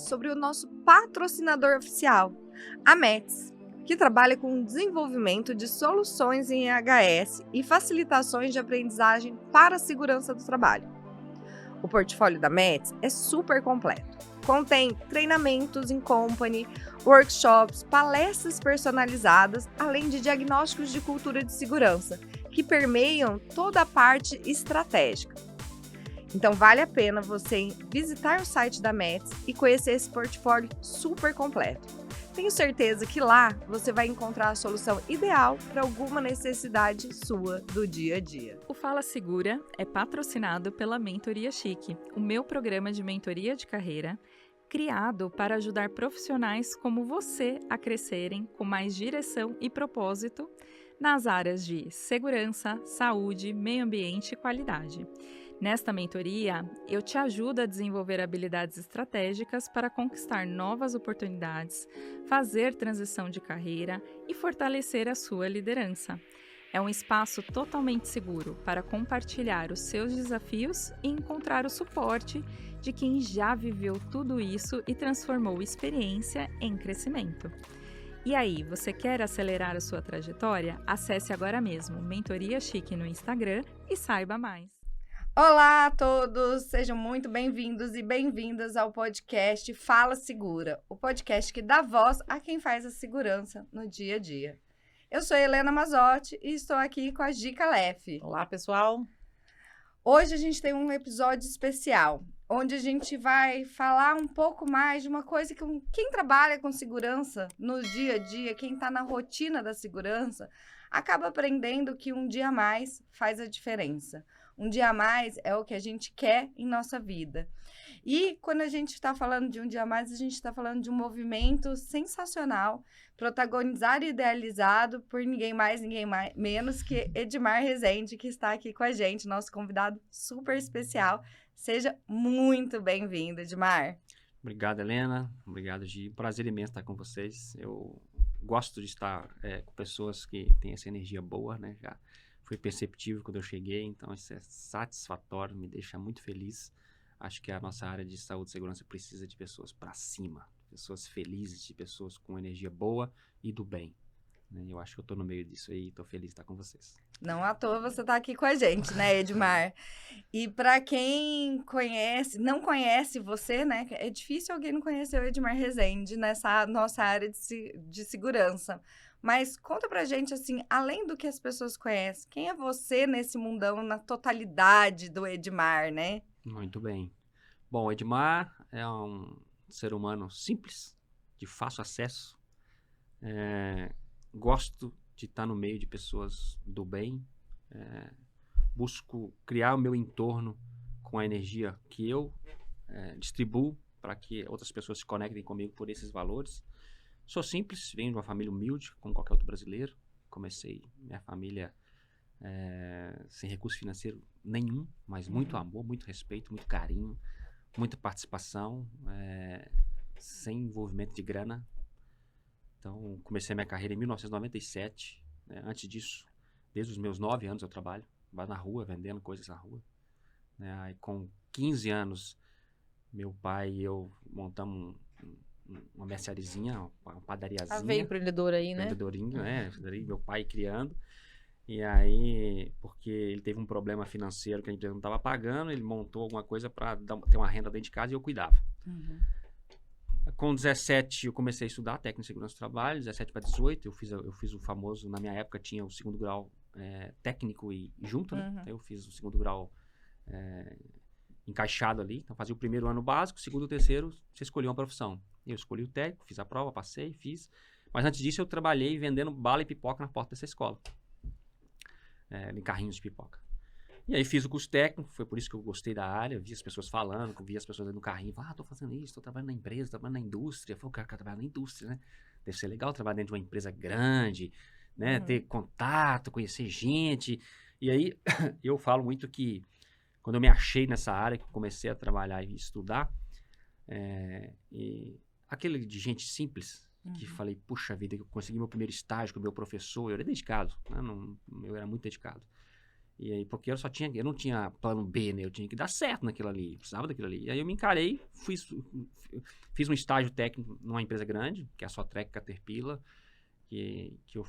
sobre o nosso patrocinador oficial, a METS, que trabalha com o desenvolvimento de soluções em EHS e facilitações de aprendizagem para a segurança do trabalho. O portfólio da METS é super completo. Contém treinamentos em company, workshops, palestras personalizadas, além de diagnósticos de cultura de segurança, que permeiam toda a parte estratégica. Então vale a pena você visitar o site da METS e conhecer esse portfólio super completo. Tenho certeza que lá você vai encontrar a solução ideal para alguma necessidade sua do dia a dia. O Fala Segura é patrocinado pela Mentoria Chique, o meu programa de mentoria de carreira, criado para ajudar profissionais como você a crescerem com mais direção e propósito nas áreas de segurança, saúde, meio ambiente e qualidade. Nesta mentoria, eu te ajudo a desenvolver habilidades estratégicas para conquistar novas oportunidades, fazer transição de carreira e fortalecer a sua liderança. É um espaço totalmente seguro para compartilhar os seus desafios e encontrar o suporte de quem já viveu tudo isso e transformou experiência em crescimento. E aí, você quer acelerar a sua trajetória? Acesse agora mesmo Mentoria Chique no Instagram e saiba mais. Olá a todos, sejam muito bem-vindos e bem-vindas ao podcast Fala Segura, o podcast que dá voz a quem faz a segurança no dia a dia. Eu sou Helena Mazotti e estou aqui com a Gica Leff. Olá, pessoal. Hoje a gente tem um episódio especial, onde a gente vai falar um pouco mais de uma coisa que quem trabalha com segurança no dia a dia, quem está na rotina da segurança, acaba aprendendo que um dia a mais faz a diferença. Um dia a mais é o que a gente quer em nossa vida. E quando a gente está falando de um dia a mais, a gente está falando de um movimento sensacional, protagonizado e idealizado por ninguém mais, menos que Edmar Rezende, que está aqui com a gente, nosso convidado super especial. Seja muito bem-vindo, Edmar. Obrigado, Helena. Obrigado, Gi. Prazer imenso estar com vocês. Eu gosto de estar com pessoas que têm essa energia boa, né? Já foi perceptível quando eu cheguei, então isso é satisfatório, me deixa muito feliz. Acho que a nossa área de saúde e segurança precisa de pessoas para cima, pessoas felizes, de pessoas com energia boa e do bem. Eu acho que eu estou no meio disso aí e estou feliz de estar com vocês. Não à toa você está aqui com a gente, né, Edmar? E para quem não conhece você, né? É difícil alguém não conhecer o Edmar Rezende nessa nossa área de segurança. Mas conta pra gente, assim, além do que as pessoas conhecem, quem é você nesse mundão, na totalidade do Edmar, né? Muito bem. Bom, o Edmar é um ser humano simples, de fácil acesso. Gosto de estar no meio de pessoas do bem. Busco criar o meu entorno com a energia que eu distribuo para que outras pessoas se conectem comigo por esses valores. Sou simples, venho de uma família humilde, como qualquer outro brasileiro. Comecei minha família sem recurso financeiro nenhum, mas muito amor, muito respeito, muito carinho, muita participação, sem envolvimento de grana. Então, comecei minha carreira em 1997. Né? Antes disso, desde os meus 9 anos eu trabalho na rua, vendendo coisas na rua. Né? Aí, com 15 anos, meu pai e eu montamos uma mercearizinha, uma padariazinha. Veio empreendedor aí, né? Empreendedorinho, meu pai criando. E aí, porque ele teve um problema financeiro que a empresa não estava pagando, ele montou alguma coisa para ter uma renda dentro de casa e eu cuidava. Uhum. Com 17, eu comecei a estudar técnica de segurança do trabalho, 17 para 18, eu fiz o famoso, na minha época tinha o segundo grau técnico e junto, né? Então, eu fiz o segundo grau encaixado ali, então fazia o primeiro ano básico, segundo e terceiro, você escolhia uma profissão. Eu escolhi o técnico, fiz a prova, passei, fiz. Mas antes disso eu trabalhei vendendo bala e pipoca na porta dessa escola. Em carrinhos de pipoca. E aí fiz o curso técnico, foi por isso que eu gostei da área, vi as pessoas falando, vi as pessoas no carrinho, tô fazendo isso, tô trabalhando na empresa, tô trabalhando na indústria. Eu falei, eu quero trabalhar na indústria, né? Deve ser legal trabalhar dentro de uma empresa grande, né? Ter contato, conhecer gente. E aí eu falo muito que quando eu me achei nessa área, que comecei a trabalhar e estudar, e aquele de gente simples, que falei, puxa vida, eu consegui meu primeiro estágio com o meu professor, eu era dedicado, né? Eu era muito dedicado. E aí, porque eu não tinha plano B, né? Eu tinha que dar certo naquilo ali, precisava daquilo ali. E aí eu me encarei, fiz um estágio técnico numa empresa grande, que é a Sotrec Caterpillar, que eu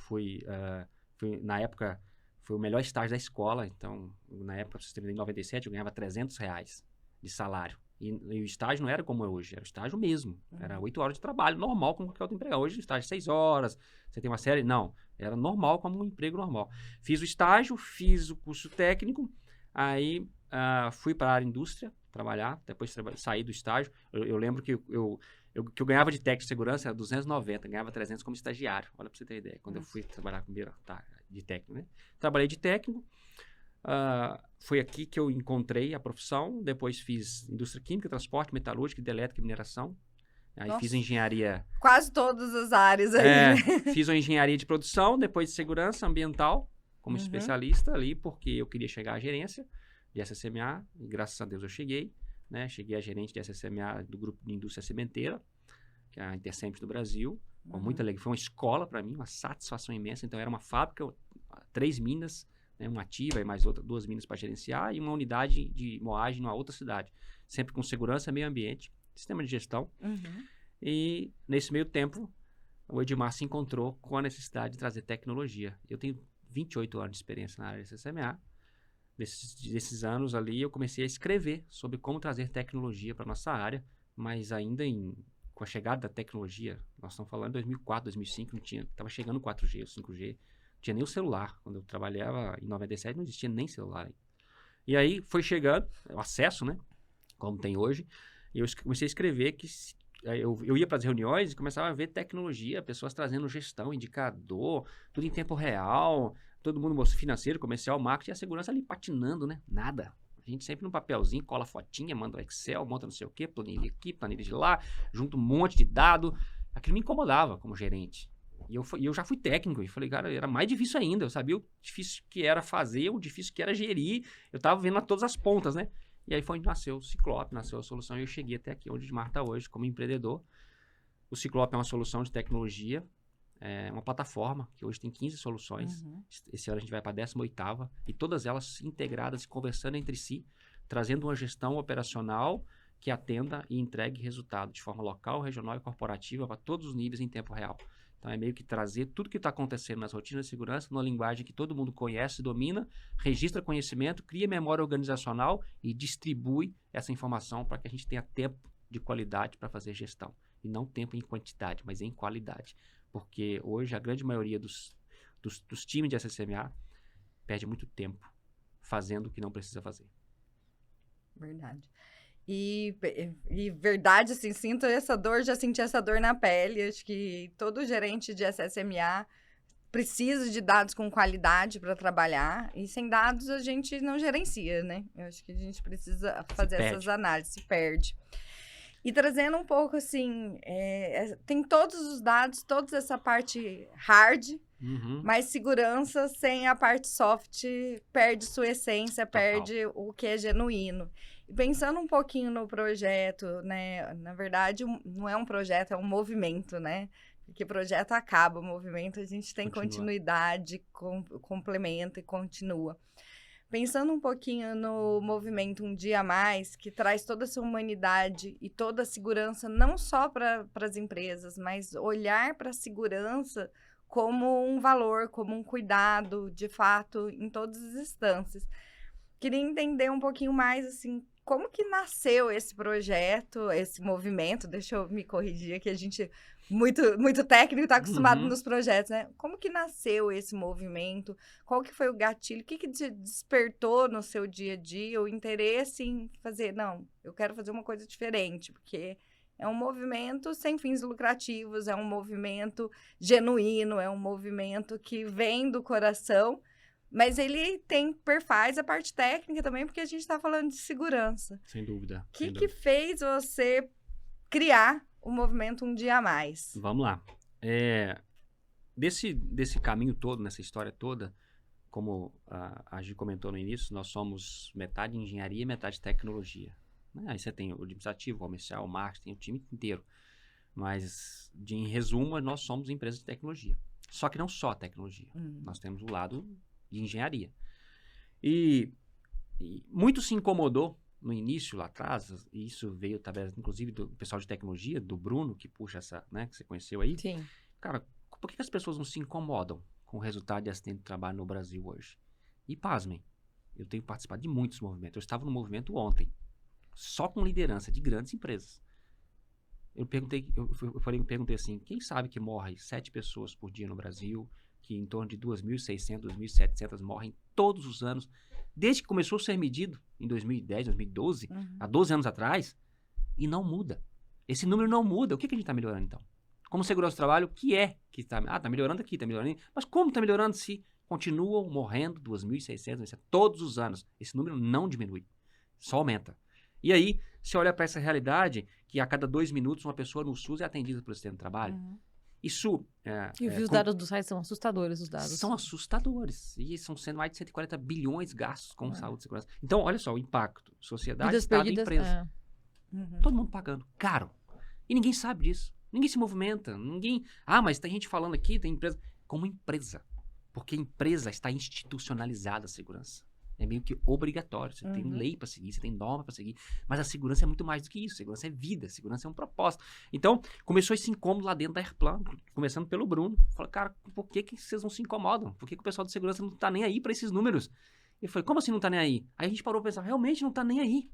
na época, foi o melhor estágio da escola. Então, na época, em 97, eu ganhava R$300 de salário. E o estágio não era como é hoje, era o estágio mesmo. Era 8 horas de trabalho, normal, como qualquer outro emprego. Hoje o estágio é 6 horas, você tem uma série... Não, era normal, como um emprego normal. Fiz o estágio, fiz o curso técnico, aí fui para a área indústria trabalhar, depois saí do estágio. Eu lembro que eu ganhava de técnico de segurança era 290, ganhava 300 como estagiário. Olha para você ter ideia, quando eu fui trabalhar primeiro, de técnico, né? Trabalhei de técnico. Foi aqui que eu encontrei a profissão. Depois fiz indústria química, transporte, metalúrgica, elétrica e mineração. Aí fiz engenharia... Quase todas as áreas aí, né? Fiz uma engenharia de produção, depois de segurança ambiental, como especialista ali, porque eu queria chegar à gerência de SSMA, e graças a Deus eu cheguei, né? Cheguei a gerente de SSMA do grupo de indústria sementeira, que é a Intercemp do Brasil, com muita alegria. Foi uma escola para mim, uma satisfação imensa. Então era uma fábrica, 3 minas, né? Uma ativa e mais 2 minas para gerenciar, e uma unidade de moagem numa outra cidade, sempre com segurança, meio ambiente, sistema de gestão. E nesse meio tempo, o Edmar se encontrou com a necessidade de trazer tecnologia. Eu tenho 28 anos de experiência na área de SSMA. Desses anos ali, eu comecei a escrever sobre como trazer tecnologia para a nossa área, mas ainda com a chegada da tecnologia, nós estamos falando de 2004, 2005, estava chegando o 4G, o 5G, não tinha nem o celular. Quando eu trabalhava em 97, não existia nem celular ainda. E aí foi chegando o acesso, né, como tem hoje, e eu comecei a escrever que eu ia para as reuniões e começava a ver tecnologia, pessoas trazendo gestão, indicador, tudo em tempo real, todo mundo financeiro, comercial, marketing, e a segurança ali patinando, né? Nada. A gente sempre no papelzinho, cola fotinha, manda o Excel, monta não sei o quê, planilha aqui, planilha de lá, junta um monte de dado. Aquilo me incomodava como gerente. E eu já fui técnico e falei, cara, era mais difícil ainda. Eu sabia o difícil que era fazer, o difícil que era gerir. Eu estava vendo todas as pontas, né? E aí foi onde nasceu o Ciclope, nasceu a solução, e eu cheguei até aqui, onde o Edmar está hoje, como empreendedor. O Ciclope é uma solução de tecnologia, é uma plataforma que hoje tem 15 soluções. Esse ano a gente vai para a 18ª, e todas elas integradas e conversando entre si, trazendo uma gestão operacional que atenda e entregue resultado de forma local, regional e corporativa para todos os níveis em tempo real. Então é meio que trazer tudo que está acontecendo nas rotinas de segurança numa linguagem que todo mundo conhece, domina, registra conhecimento, cria memória organizacional e distribui essa informação para que a gente tenha tempo de qualidade para fazer gestão. E não tempo em quantidade, mas em qualidade. Porque hoje a grande maioria dos times de SSMA perde muito tempo fazendo o que não precisa fazer. Verdade. E verdade, assim, sinto essa dor, já senti essa dor na pele. Acho que todo gerente de SSMA precisa de dados com qualidade para trabalhar. E sem dados a gente não gerencia, né? Eu acho que a gente precisa fazer essas análises, se perde. E trazendo um pouco, assim, tem todos os dados, toda essa parte hard, mas segurança sem a parte soft perde sua essência, perde o que é genuíno. E pensando um pouquinho no projeto, né? Na verdade, não é um projeto, é um movimento, né? Porque projeto acaba, o movimento a gente tem continuidade, complementa e continua. Pensando um pouquinho no movimento Um Dia a Mais, que traz toda essa humanidade e toda a segurança, não só para as empresas, mas olhar para a segurança como um valor, como um cuidado, de fato, em todas as instâncias. Queria entender um pouquinho mais, assim, como que nasceu esse projeto, esse movimento? Deixa eu me corrigir aqui, a gente muito técnico, está acostumado nos projetos, né? Como que nasceu esse movimento? Qual que foi o gatilho? O que te despertou no seu dia a dia o interesse em fazer? Não, eu quero fazer uma coisa diferente, porque é um movimento sem fins lucrativos, é um movimento genuíno, é um movimento que vem do coração, mas ele faz a parte técnica também, porque a gente está falando de segurança. Sem dúvida. O que fez você criar o movimento Um Dia a Mais? Vamos lá. Desse caminho todo, nessa história toda, como a Gi comentou no início, nós somos metade engenharia e metade tecnologia. Aí você tem o administrativo, o comercial, o marketing, o time inteiro. Mas, em resumo, nós somos empresa de tecnologia. Só que não só tecnologia. Nós temos o lado de engenharia. E muito se incomodou no início, lá atrás, e isso veio, talvez, inclusive, do pessoal de tecnologia, do Bruno, que puxa essa, né, que você conheceu aí. Sim. Cara, por que as pessoas não se incomodam com o resultado de acidente de trabalho no Brasil hoje? E pasmem, eu tenho participado de muitos movimentos. Eu estava no movimento ontem, só com liderança de grandes empresas. Eu perguntei assim, quem sabe que morre 7 pessoas por dia no Brasil, que em torno de 2.600, 2.700 morrem todos os anos, desde que começou a ser medido em 2010, 2012, há 12 anos atrás, e não muda. Esse número não muda. O que a gente está melhorando, então? Como segurança do trabalho, o que é que está... está melhorando aqui, está melhorando ali. Mas como está melhorando se continuam morrendo 2.600, todos os anos? Esse número não diminui, só aumenta. E aí, você olha para essa realidade, que a cada 2 minutos uma pessoa no SUS é atendida pelo sistema de trabalho. Isso... E os dados do site são assustadores, os dados. São assustadores. E são sendo mais de 140 bilhões gastos com saúde e segurança. Então, olha só, o impacto. Sociedade, Vidas Estado e perdidas, empresa. Todo mundo pagando. Caro. E ninguém sabe disso. Ninguém se movimenta. Ninguém... mas tem gente falando aqui, tem empresa... Como empresa. Porque a empresa está institucionalizada a segurança. É meio que obrigatório. Você tem lei para seguir, você tem norma para seguir. Mas a segurança é muito mais do que isso. Segurança é vida, segurança é um propósito. Então, começou esse incômodo lá dentro da Airplan, começando pelo Bruno. Falei, cara, por que vocês não se incomodam? Por que o pessoal de segurança não tá nem aí para esses números? Ele falou, como assim não tá nem aí? Aí a gente parou para pensar, realmente não tá nem aí.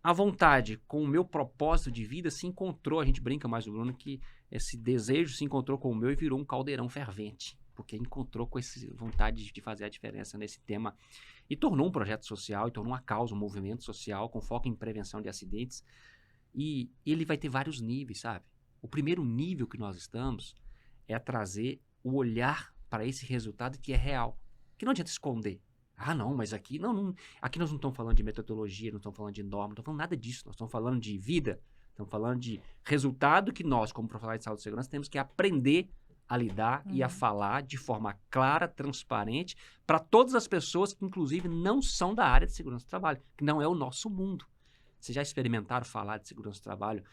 A vontade com o meu propósito de vida se encontrou, a gente brinca mais do Bruno, que esse desejo se encontrou com o meu e virou um caldeirão fervente. Porque encontrou com essa vontade de fazer a diferença nesse tema. E tornou um projeto social, e tornou uma causa, um movimento social com foco em prevenção de acidentes. E ele vai ter vários níveis, sabe? O primeiro nível que nós estamos é trazer o olhar para esse resultado que é real. Que não adianta esconder. Não, mas aqui aqui nós não estamos falando de metodologia, não estamos falando de norma, não estamos falando nada disso. Nós estamos falando de vida, estamos falando de resultado que nós, como profissionais de saúde e segurança, temos que aprender a lidar e a falar de forma clara, transparente, para todas as pessoas que, inclusive, não são da área de segurança do trabalho, que não é o nosso mundo. Vocês já experimentaram falar de segurança do trabalho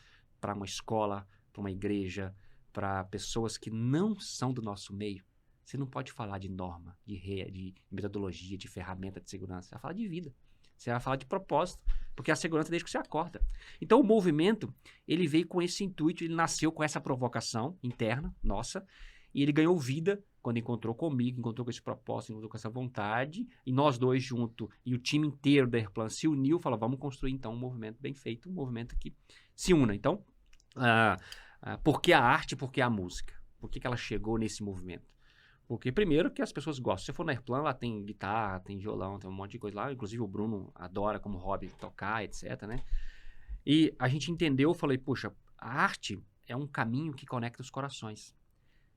para uma escola, para uma igreja, para pessoas que não são do nosso meio? Você não pode falar de norma, de metodologia, de ferramenta de segurança. Você vai falar de vida. Você vai falar de propósito, porque a segurança é desde que você acorda. Então, o movimento, ele veio com esse intuito, ele nasceu com essa provocação interna, nossa, e ele ganhou vida quando encontrou comigo, encontrou com esse propósito, encontrou com essa vontade, e nós dois juntos, e o time inteiro da Airplan se uniu, falou, vamos construir então um movimento bem feito, um movimento que se una. Então, por que a arte, por que a música? Por que ela chegou nesse movimento? Porque, primeiro, que as pessoas gostam. Se você for na Airplan, lá tem guitarra, tem violão, tem um monte de coisa lá. Inclusive, o Bruno adora como hobby tocar, etc, né? E a gente entendeu, eu falei, puxa, a arte é um caminho que conecta os corações.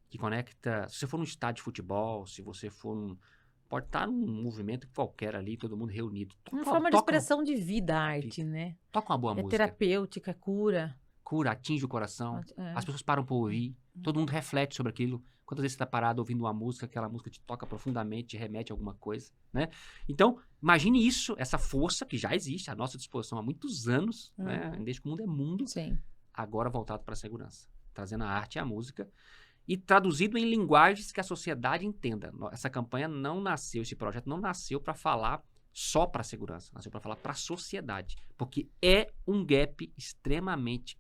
Que conecta... Se você for num estádio de futebol, se você for pode estar num movimento qualquer ali, todo mundo reunido. Uma forma de expressão de vida, a arte, né? Toca uma boa música. É terapêutica, cura. Cura, atinge o coração. As pessoas param para ouvir. Todo mundo reflete sobre aquilo. Quantas vezes você está parado ouvindo uma música, aquela música te toca profundamente, te remete a alguma coisa, né? Então, imagine isso, essa força que já existe à nossa disposição há muitos anos, né? Desde que o mundo é mundo, agora voltado para a segurança. Trazendo a arte e a música e traduzido em linguagens que a sociedade entenda. Essa campanha não nasceu, esse projeto não nasceu para falar só para a segurança, nasceu para falar para a sociedade, porque é um gap extremamente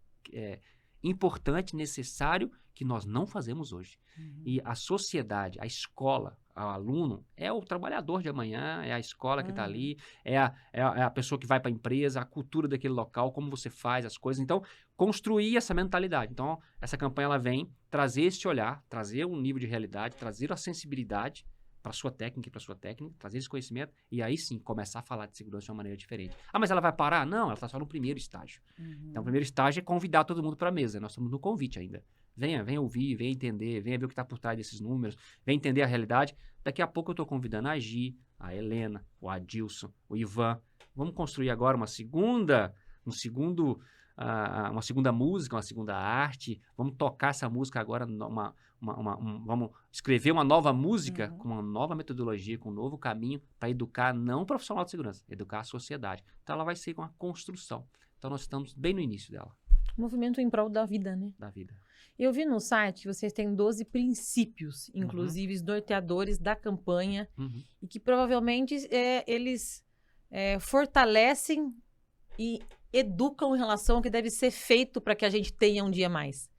importante, necessário, que nós não fazemos hoje. E a sociedade, a escola, o aluno, é o trabalhador de amanhã, é a escola que está ali, é a pessoa que vai para a empresa, a cultura daquele local, como você faz as coisas. Então, construir essa mentalidade. Então, essa campanha ela vem trazer esse olhar, trazer um nível de realidade, trazer a sensibilidade para sua técnica e para sua técnica, trazer esse conhecimento e aí sim começar a falar de segurança de uma maneira diferente. Mas ela vai parar? Não, ela está só no primeiro estágio. Então, o primeiro estágio é convidar todo mundo para a mesa. Nós estamos no convite ainda. Venha ouvir, venha entender, venha ver o que está por trás desses números, venha entender a realidade. Daqui a pouco eu estou convidando a Gi, a Helena, o Adilson, o Ivan. Vamos construir agora uma segunda música, uma segunda arte. Vamos tocar essa música agora, vamos escrever uma nova música com uma nova metodologia, com um novo caminho para educar não o profissional de segurança, educar a sociedade. Então ela vai ser uma construção. Então nós estamos bem no início dela. Movimento em prol da vida, né? da vida. Eu vi no site que vocês têm 12 princípios, inclusive norteadores da campanha, Uhum. e que provavelmente eles fortalecem e educam em relação ao que deve ser feito para que a gente tenha um dia mais.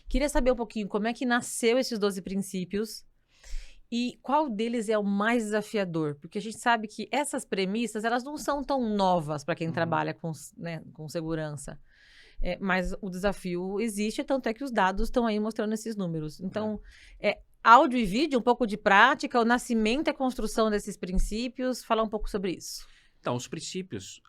Queria saber um pouquinho como é que nasceu esses 12 princípios e qual deles é o mais desafiador, porque a gente sabe que essas premissas, elas não são tão novas para quem trabalha com segurança. Mas o desafio existe, tanto é que os dados estão aí mostrando esses números. Então, áudio e vídeo, um pouco de prática, o nascimento e a construção desses princípios, falar um pouco sobre isso. Então, os princípios,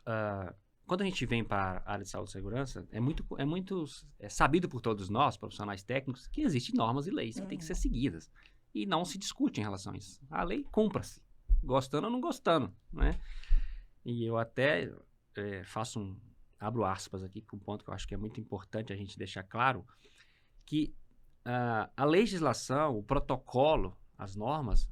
quando a gente vem para a área de saúde e segurança, é muito sabido por todos nós, profissionais técnicos, que existem normas e leis que têm que ser seguidas. E não se discute em relação a isso. A lei cumpra-se, gostando ou não gostando, né? E eu até abro aspas aqui para um ponto que eu acho que é muito importante a gente deixar claro, que a legislação, o protocolo, as normas,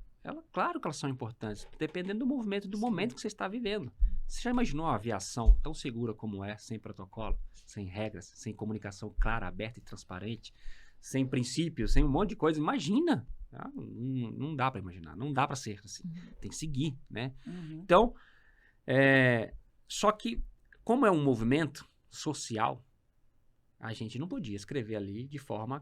claro que elas são importantes, dependendo do movimento, do momento que você está vivendo. Você já imaginou uma aviação tão segura como sem protocolo, sem regras, sem comunicação clara, aberta e transparente, sem princípios, sem um monte de coisa? Imagina! Não dá para imaginar, não dá para ser assim. Tem que seguir, né? Então, só que, como é um movimento social, a gente não podia escrever ali de forma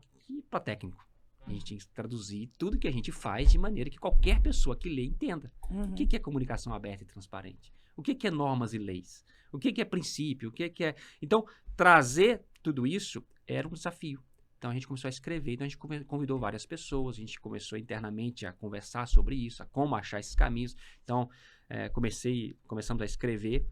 para técnico. A gente tinha que traduzir tudo que a gente faz de maneira que qualquer pessoa que lê entenda. O que é comunicação aberta e transparente? O que é normas e leis? O que é princípio? O que é... Então, trazer tudo isso era um desafio. Então, a gente começou a escrever, então a gente convidou várias pessoas, a gente começou internamente a conversar sobre isso, a como achar esses caminhos. Então, começamos a escrever,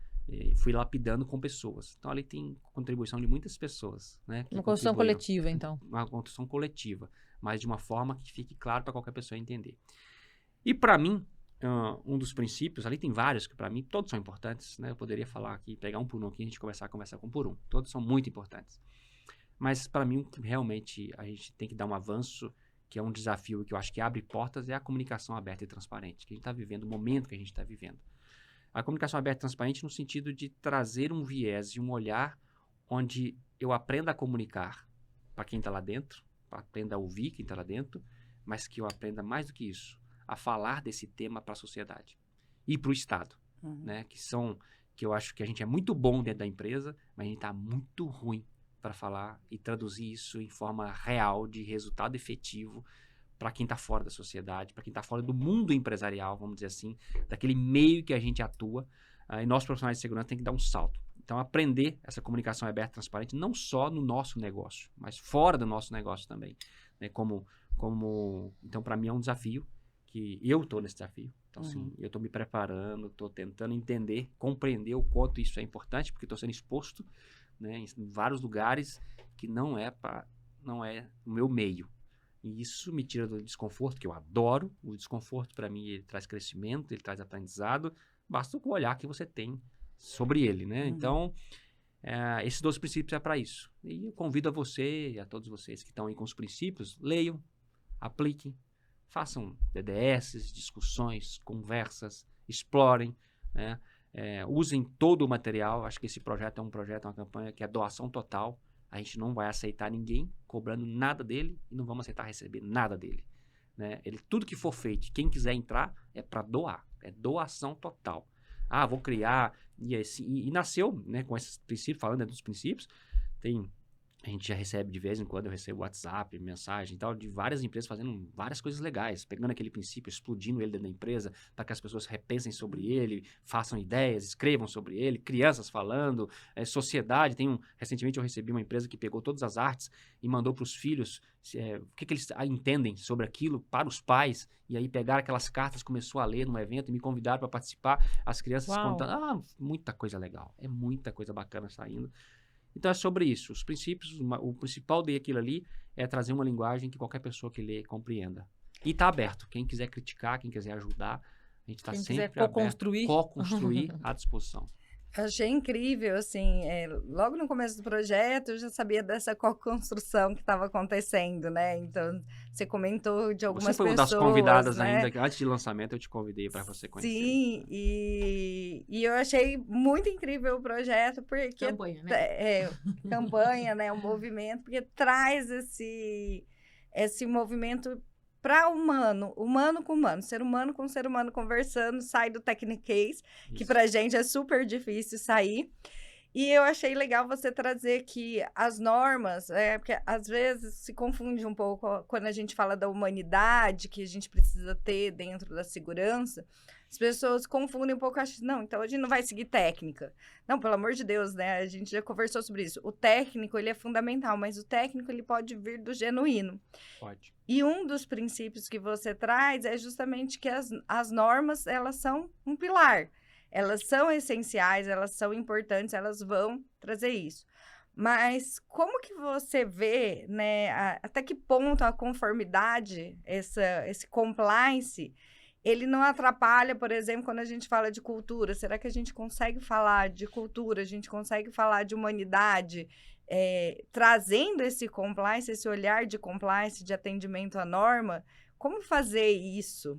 fui lapidando com pessoas. Então, ali tem contribuição de muitas pessoas, né? Uma construção coletiva, então. Uma construção coletiva, mas de uma forma que fique claro para qualquer pessoa entender. E, para mim, um dos princípios, ali tem vários que, para mim, todos são importantes, né? Eu poderia falar aqui, pegar um por um aqui, a gente conversar um por um. Todos são muito importantes. Mas, para mim, realmente, a gente tem que dar um avanço, que é um desafio que eu acho que abre portas, é a comunicação aberta e transparente, que a gente está vivendo, o momento que a gente está vivendo. A comunicação aberta e transparente no sentido de trazer um viés e um olhar onde eu aprenda a comunicar para quem está lá dentro, aprenda a ouvir quem está lá dentro, mas que eu aprenda mais do que isso, a falar desse tema para a sociedade e para o Estado, né? Que eu acho que a gente é muito bom dentro da empresa, mas a gente está muito ruim para falar e traduzir isso em forma real, de resultado efetivo para quem está fora da sociedade, para quem está fora do mundo empresarial, vamos dizer assim, daquele meio que a gente atua, e nós profissionais de segurança tem que dar um salto. Então, aprender essa comunicação aberta e transparente, não só no nosso negócio, mas fora do nosso negócio também. Né? Então, para mim é um desafio, que eu estou nesse desafio. Então, assim, eu estou me preparando, estou tentando entender, compreender o quanto isso é importante, porque estou sendo exposto, né, em vários lugares que não é o meu meio. E isso me tira do desconforto, que eu adoro. O desconforto, para mim, ele traz crescimento, ele traz aprendizado. Basta o olhar que você tem sobre ele, né? Então, esses 12 princípios é para isso. E eu convido a você e a todos vocês que estão aí com os princípios, leiam, apliquem, façam DDS, discussões, conversas, explorem, né? Usem todo o material. Acho que esse projeto é uma campanha que é doação total. A gente não vai aceitar ninguém cobrando nada dele e não vamos aceitar receber nada dele, né? Tudo que for feito, quem quiser entrar, é para doar. É doação total. Vou criar. E nasceu, né, com esses princípios, falando dos princípios. A gente já recebe de vez em quando, eu recebo WhatsApp, mensagem e tal, de várias empresas fazendo várias coisas legais, pegando aquele princípio, explodindo ele dentro da empresa, para que as pessoas repensem sobre ele, façam ideias, escrevam sobre ele, crianças falando, sociedade. Recentemente eu recebi uma empresa que pegou todas as artes e mandou para os filhos o que eles entendem sobre aquilo para os pais, e aí pegaram aquelas cartas, começou a ler num evento e me convidaram para participar, as crianças contando, muita coisa legal, é muita coisa bacana saindo. Então é sobre isso. Os princípios, o principal daquilo ali é trazer uma linguagem que qualquer pessoa que lê compreenda. E está aberto. Quem quiser criticar, quem quiser ajudar, a gente está sempre aberto. Co-construir à disposição. Eu achei incrível, assim, logo no começo do projeto eu já sabia dessa co-construção que estava acontecendo, né? Então, você comentou de Você algumas foi uma das pessoas, convidadas né? ainda, que antes de lançamento eu te convidei para você conhecer. Sim, e eu achei muito incrível o projeto, porque Campanha, né? campanha, né? O movimento, porque traz esse movimento para humano com humano, ser humano conversando, sai do Techniquez, que Isso. pra gente é super difícil sair. E eu achei legal você trazer que as normas, porque às vezes se confunde um pouco quando a gente fala da humanidade que a gente precisa ter dentro da segurança. As pessoas confundem um pouco, acham, não, então a gente não vai seguir técnica. Não, pelo amor de Deus, né? A gente já conversou sobre isso. O técnico, ele é fundamental, mas o técnico, ele pode vir do genuíno. Pode. E um dos princípios que você traz é justamente que as normas, elas são um pilar. Elas são essenciais, elas são importantes, elas vão trazer isso. Mas como que você vê, né, até que ponto a conformidade, esse compliance, ele não atrapalha, por exemplo, quando a gente fala de cultura? Será que a gente consegue falar de cultura, a gente consegue falar de humanidade, trazendo esse compliance, esse olhar de compliance, de atendimento à norma? Como fazer isso?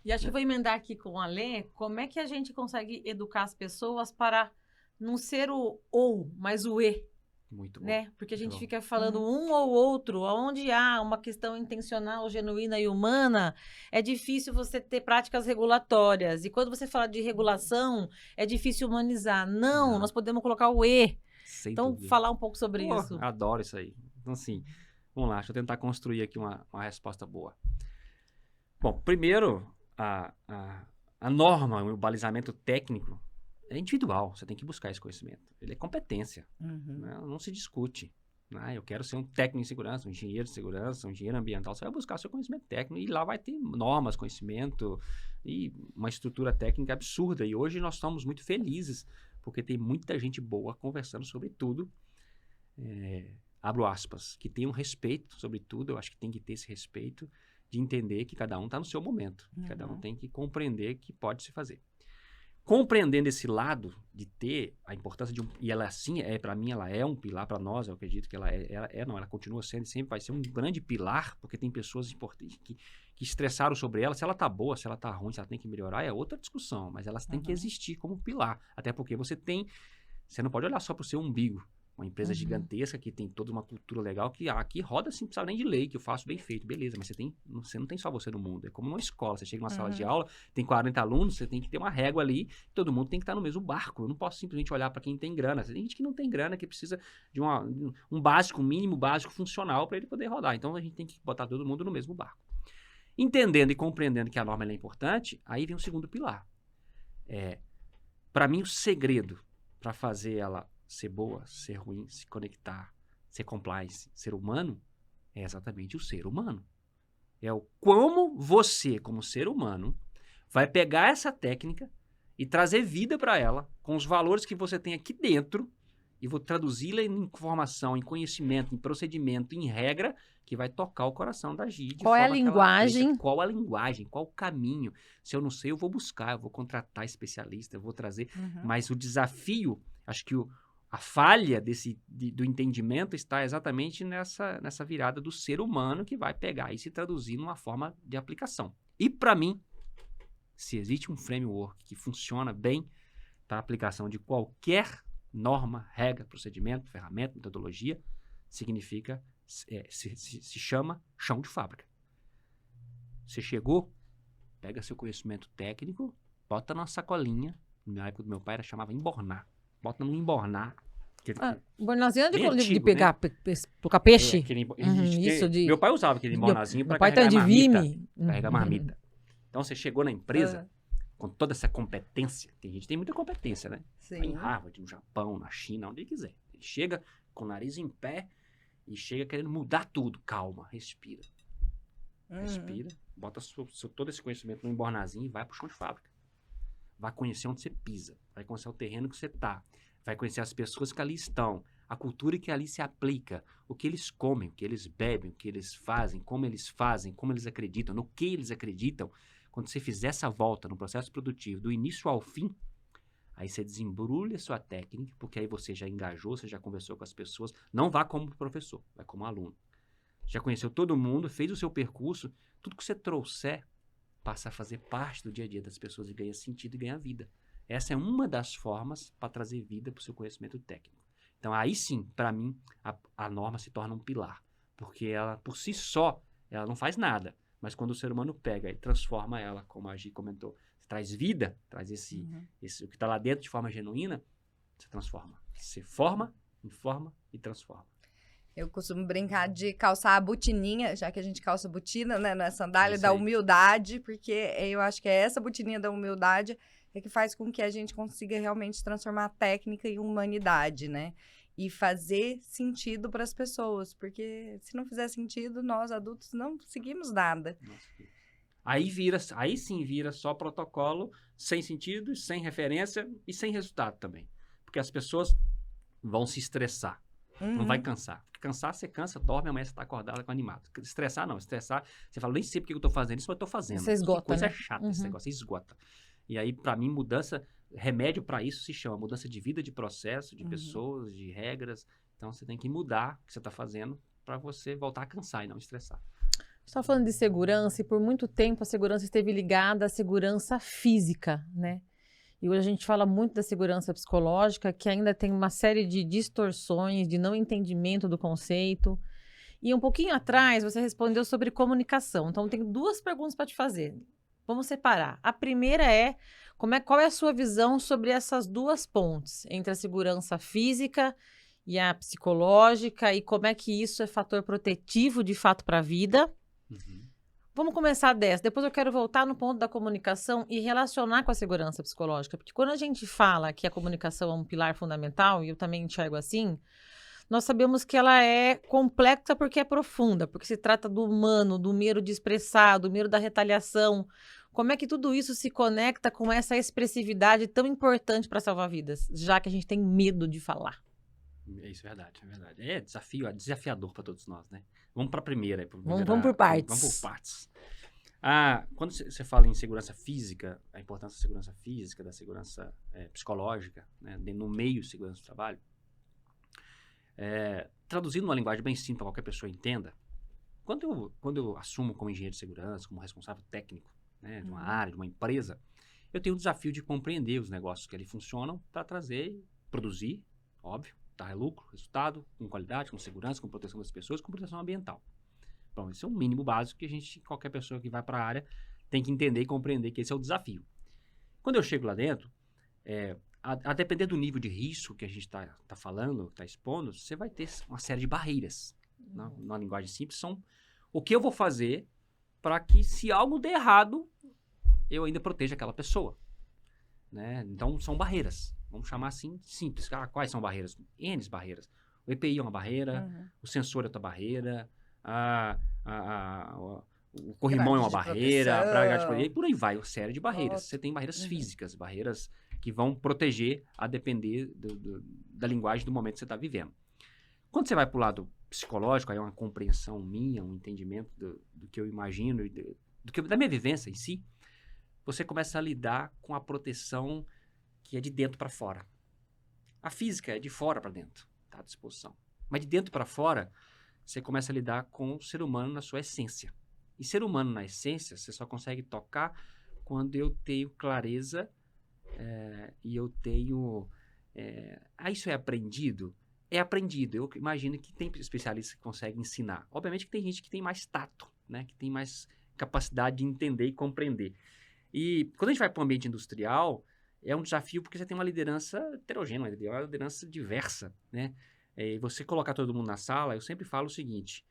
E acho que vou emendar aqui com a Lê, como é que a gente consegue educar as pessoas para não ser o ou, mas o e, Muito bom. né? Porque a gente Bom. fica falando um ou outro, onde há uma questão intencional, genuína e humana, é difícil você ter práticas regulatórias. E quando você fala de regulação, é difícil humanizar. Não, nós podemos colocar o e. Sem Então, dúvida. falar um pouco sobre Pô, isso. adoro isso aí. Então, assim, vamos lá, deixa eu tentar construir aqui uma resposta boa. Bom, primeiro, a norma, o balizamento técnico é individual, você tem que buscar esse conhecimento. Ele é competência, né? Não se discute. Né? Eu quero ser um técnico em segurança, um engenheiro de segurança, um engenheiro ambiental. Você vai buscar seu conhecimento técnico e lá vai ter normas, conhecimento e uma estrutura técnica absurda. E hoje nós estamos muito felizes porque tem muita gente boa conversando sobre tudo. Abro aspas, que tem um respeito sobre tudo. Eu acho que tem que ter esse respeito de entender que cada um está no seu momento. Cada um tem que compreender que pode se fazer. Compreendendo esse lado de ter a importância de e ela assim, para mim, ela é um pilar para nós, eu acredito que ela continua sendo, sempre vai ser um grande pilar, porque tem pessoas importantes que estressaram sobre ela, se ela tá boa, se ela tá ruim, se ela tem que melhorar, é outra discussão, mas elas têm que existir como pilar, até porque você não pode olhar só para o seu umbigo. Uma empresa gigantesca que tem toda uma cultura legal que aqui roda assim, não precisa nem de lei, que eu faço bem feito, beleza, mas você não tem só você no mundo. É como numa escola, você chega numa sala de aula, tem 40 alunos, você tem que ter uma régua ali, todo mundo tem que estar no mesmo barco. Eu não posso simplesmente olhar para quem tem grana. Tem gente que não tem grana, que precisa de um básico, um mínimo básico funcional para ele poder rodar. Então a gente tem que botar todo mundo no mesmo barco. Entendendo e compreendendo que a norma é importante, aí vem o segundo pilar. Para mim, o segredo para fazer ela ser boa, ser ruim, se conectar, ser compliance, ser humano, é exatamente o ser humano. É o como você, como ser humano, vai pegar essa técnica e trazer vida para ela, com os valores que você tem aqui dentro, e vou traduzi-la em informação, em conhecimento, em procedimento, em regra, que vai tocar o coração da Gi. Qual é a linguagem? Qual a linguagem, qual o caminho. Se eu não sei, eu vou buscar, eu vou contratar especialista, eu vou trazer. Mas o desafio, acho que a falha do entendimento está exatamente nessa virada do ser humano que vai pegar e se traduzir numa forma de aplicação. E, para mim, se existe um framework que funciona bem para a aplicação de qualquer norma, regra, procedimento, ferramenta, metodologia, significa, se chama chão de fábrica. Você chegou, pega seu conhecimento técnico, bota numa sacolinha, na época do meu pai chamava embornar. Bota no embornar. Embornazinho de antigo, pegar, tocar peixe. Meu pai usava aquele embornazinho para carregar marmita. Vime. Carregar marmita. Então você chegou na empresa com toda essa competência. Tem gente que tem muita competência, né? Sim. Em Harvard, no Japão, na China, onde ele quiser. Ele chega com o nariz em pé e chega querendo mudar tudo. Calma, respira. Respira, bota todo esse conhecimento no embornazinho e vai pro chão de fábrica. Vai conhecer onde você pisa, vai conhecer o terreno que você tá, vai conhecer as pessoas que ali estão, a cultura que ali se aplica, o que eles comem, o que eles bebem, o que eles fazem, como eles acreditam, no que eles acreditam. Quando você fizer essa volta no processo produtivo, do início ao fim, Aí você desembrulha sua técnica, porque aí você já engajou, você já conversou com as pessoas. Não vá como professor, vai como aluno. Já conheceu todo mundo, fez o seu percurso. Tudo que você trouxer passa a fazer parte do dia a dia das pessoas e ganha sentido e ganha vida. Essa é uma das formas para trazer vida para o seu conhecimento técnico. Então, aí sim, para mim, a norma se torna um pilar. Porque ela, por si só, ela não faz nada. Mas quando o ser humano pega e transforma ela, como a Gi comentou, traz vida, traz esse o que está lá dentro de forma genuína, você transforma. Você forma, informa e transforma. Eu costumo brincar de calçar a botininha, já que a gente calça botina, né, na sandália, Isso da aí. humildade, porque eu acho que é essa botininha da humildade é que faz com que a gente consiga realmente transformar a técnica em humanidade, né? E fazer sentido para as pessoas, porque se não fizer sentido, nós adultos não seguimos nada. Nossa, aí sim vira só protocolo, sem sentido, sem referência e sem resultado também. Porque as pessoas vão se estressar. Não vai cansar. Porque cansar, você cansa, dorme, amanhã você está acordado com animado. Estressar, não. Estressar, você fala, nem sei porque eu estou fazendo isso, mas eu estou fazendo. Você esgota, que coisa né? chata esse negócio, esgota. E aí, para mim, remédio para isso se chama mudança de vida, de processo, de pessoas, de regras. Então, você tem que mudar o que você está fazendo para você voltar a cansar e não estressar. Você está falando de segurança e por muito tempo a segurança esteve ligada à segurança física, né? E hoje a gente fala muito da segurança psicológica, que ainda tem uma série de distorções, de não entendimento do conceito. E um pouquinho atrás você respondeu sobre comunicação. Então, tenho 2 perguntas para te fazer. Vamos separar. A primeira é, qual é a sua visão sobre essas 2 pontes, entre a segurança física e a psicológica, e como é que isso é fator protetivo, de fato, para a vida? Vamos começar dessa. Depois eu quero voltar no ponto da comunicação e relacionar com a segurança psicológica. Porque quando a gente fala que a comunicação é um pilar fundamental, e eu também enxergo assim, nós sabemos que ela é complexa porque é profunda, porque se trata do humano, do medo de expressar, do medo da retaliação. Como é que tudo isso se conecta com essa expressividade tão importante para salvar vidas, já que a gente tem medo de falar? Isso é verdade, é verdade. É desafiador para todos nós, né? Vamos para a primeira. Vamos por partes. Vamos por partes. Quando você fala em segurança física, a importância da segurança física, da segurança psicológica, né, no meio de segurança do trabalho, traduzindo uma linguagem bem simples para qualquer pessoa entenda, quando eu assumo como engenheiro de segurança, como responsável técnico, né, de uma área, de uma empresa, eu tenho o desafio de compreender os negócios que ali funcionam para produzir, óbvio, dar lucro, resultado, com qualidade, com segurança, com proteção das pessoas, com proteção ambiental. Bom, esse é o mínimo básico que qualquer pessoa que vai para a área tem que entender e compreender que esse é o desafio. Quando eu chego lá dentro, a depender do nível de risco que a gente está falando, está expondo, você vai ter uma série de barreiras. Na linguagem simples, são o que eu vou fazer para que, se algo der errado, eu ainda proteja aquela pessoa. Né? Então, são barreiras. Vamos chamar assim, simples. Quais são barreiras? N barreiras. O EPI é uma barreira, o sensor é outra barreira, o corrimão é uma barreira, e por aí vai, uma série de barreiras. Você tem barreiras físicas, barreiras que vão proteger a depender da linguagem do momento que você está vivendo. Quando você vai para o lado psicológico, aí é uma compreensão minha, um entendimento do que eu imagino, da minha vivência em si, você começa a lidar com a proteção que é de dentro para fora. A física é de fora para dentro, está à disposição. Mas de dentro para fora, você começa a lidar com o ser humano na sua essência. E ser humano na essência, você só consegue tocar quando eu tenho clareza e eu tenho... isso é aprendido? É aprendido. Eu imagino que tem especialistas que conseguem ensinar. Obviamente que tem gente que tem mais tato, né? Que tem mais capacidade de entender e compreender. E quando a gente vai para o ambiente industrial, é um desafio porque você tem uma liderança heterogênea, uma liderança diversa, né? E você colocar todo mundo na sala, eu sempre falo o seguinte,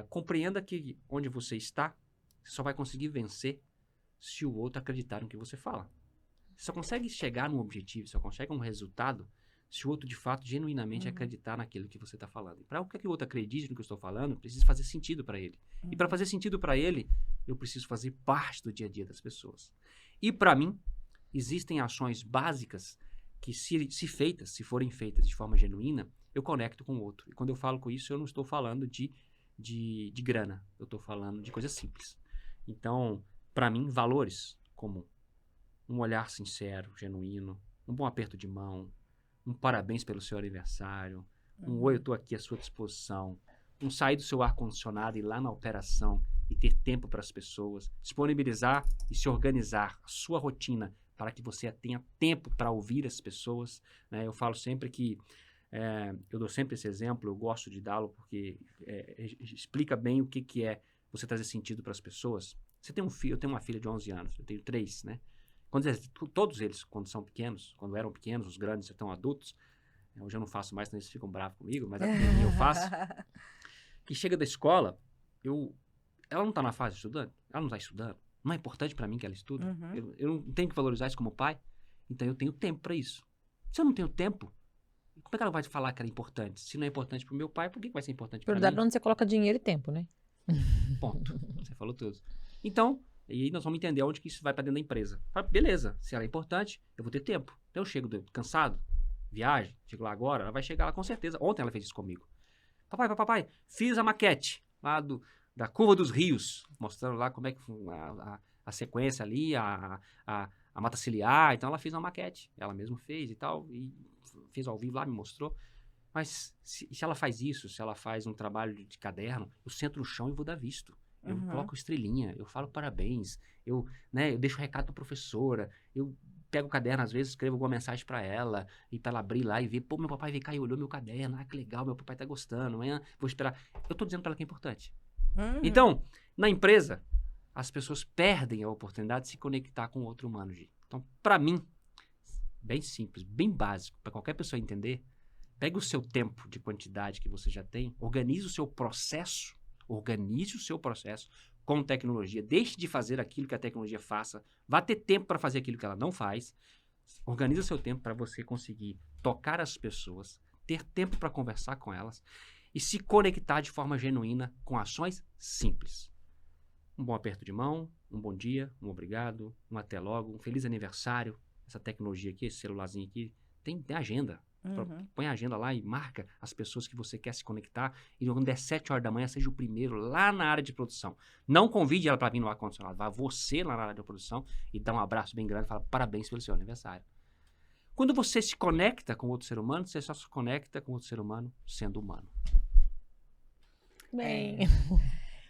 compreenda que onde você está, você só vai conseguir vencer se o outro acreditar no que você fala. Você só consegue chegar num objetivo, só consegue um resultado se o outro, de fato, genuinamente acreditar naquilo que você está falando. Para que o outro acredite no que eu estou falando, precisa fazer sentido para ele. E para fazer sentido para ele, eu preciso fazer parte do dia a dia das pessoas. E para mim, existem ações básicas que, se forem feitas de forma genuína, eu conecto com o outro. E quando eu falo com isso, eu não estou falando de grana. Eu estou falando de coisas simples. Então, para mim, valores como um olhar sincero, genuíno, um bom aperto de mão, um parabéns pelo seu aniversário, um oi, eu estou aqui à sua disposição, um sair do seu ar-condicionado e ir lá na operação e ter tempo para as pessoas, disponibilizar e se organizar a sua rotina para que você tenha tempo para ouvir as pessoas, né? Eu falo sempre que, eu dou sempre esse exemplo, eu gosto de dá-lo porque explica bem o que é você trazer sentido para as pessoas. Você tem um filho, eu tenho uma filha de 11 anos, eu tenho 3, né? Todos eles, quando são pequenos, quando eram pequenos, os grandes estão adultos, hoje eu não faço mais, senão eles ficam bravos comigo, mas eu faço. Que chega da escola, ela não está na fase estudando, ela não está estudando, não é importante para mim que ela estude, eu não tenho que valorizar isso como pai, então eu tenho tempo para isso. Se eu não tenho tempo, como é que ela vai falar que ela é importante? Se não é importante para o meu pai, por que vai ser importante para mim? Verdade, onde você coloca dinheiro e tempo, né? Ponto. Você falou tudo. Então, e aí nós vamos entender onde que isso vai para dentro da empresa. Beleza, se ela é importante, eu vou ter tempo. Então eu chego cansado, viagem, chego lá agora, ela vai chegar lá com certeza. Ontem ela fez isso comigo. Papai, fiz a maquete lá da Curva dos Rios, mostrando lá como é que a sequência ali, a mata ciliar. Então ela fez uma maquete, ela mesma fez e tal, e fez ao vivo lá, me mostrou. Mas se ela faz isso, se ela faz um trabalho de caderno, eu sento no chão e vou dar visto. Eu coloco estrelinha, eu falo parabéns, eu deixo recado pra professora, eu pego o caderno, às vezes escrevo alguma mensagem pra ela, e pra ela abrir lá e ver, pô, meu papai veio cá e olhou meu caderno, que legal, meu papai tá gostando, amanhã vou esperar. Eu tô dizendo pra ela que é importante. Então, na empresa, as pessoas perdem a oportunidade de se conectar com outro humano, Gi. Então, pra mim, bem simples, bem básico, pra qualquer pessoa entender, pegue o seu tempo de quantidade que você já tem, organize o seu processo com tecnologia. Deixe de fazer aquilo que a tecnologia faça. Vá ter tempo para fazer aquilo que ela não faz. Organize o seu tempo para você conseguir tocar as pessoas, ter tempo para conversar com elas e se conectar de forma genuína com ações simples. Um bom aperto de mão, um bom dia, um obrigado, um até logo, um feliz aniversário. Essa tecnologia aqui, esse celularzinho aqui, tem agenda. Põe a agenda lá e marca as pessoas que você quer se conectar. E quando der 7 horas da manhã, seja o primeiro lá na área de produção. Não convide ela para vir no ar-condicionado. Vá você lá na área de produção e dá um abraço bem grande e fala parabéns pelo seu aniversário. Quando você se conecta com outro ser humano, você só se conecta com outro ser humano sendo humano. Bem...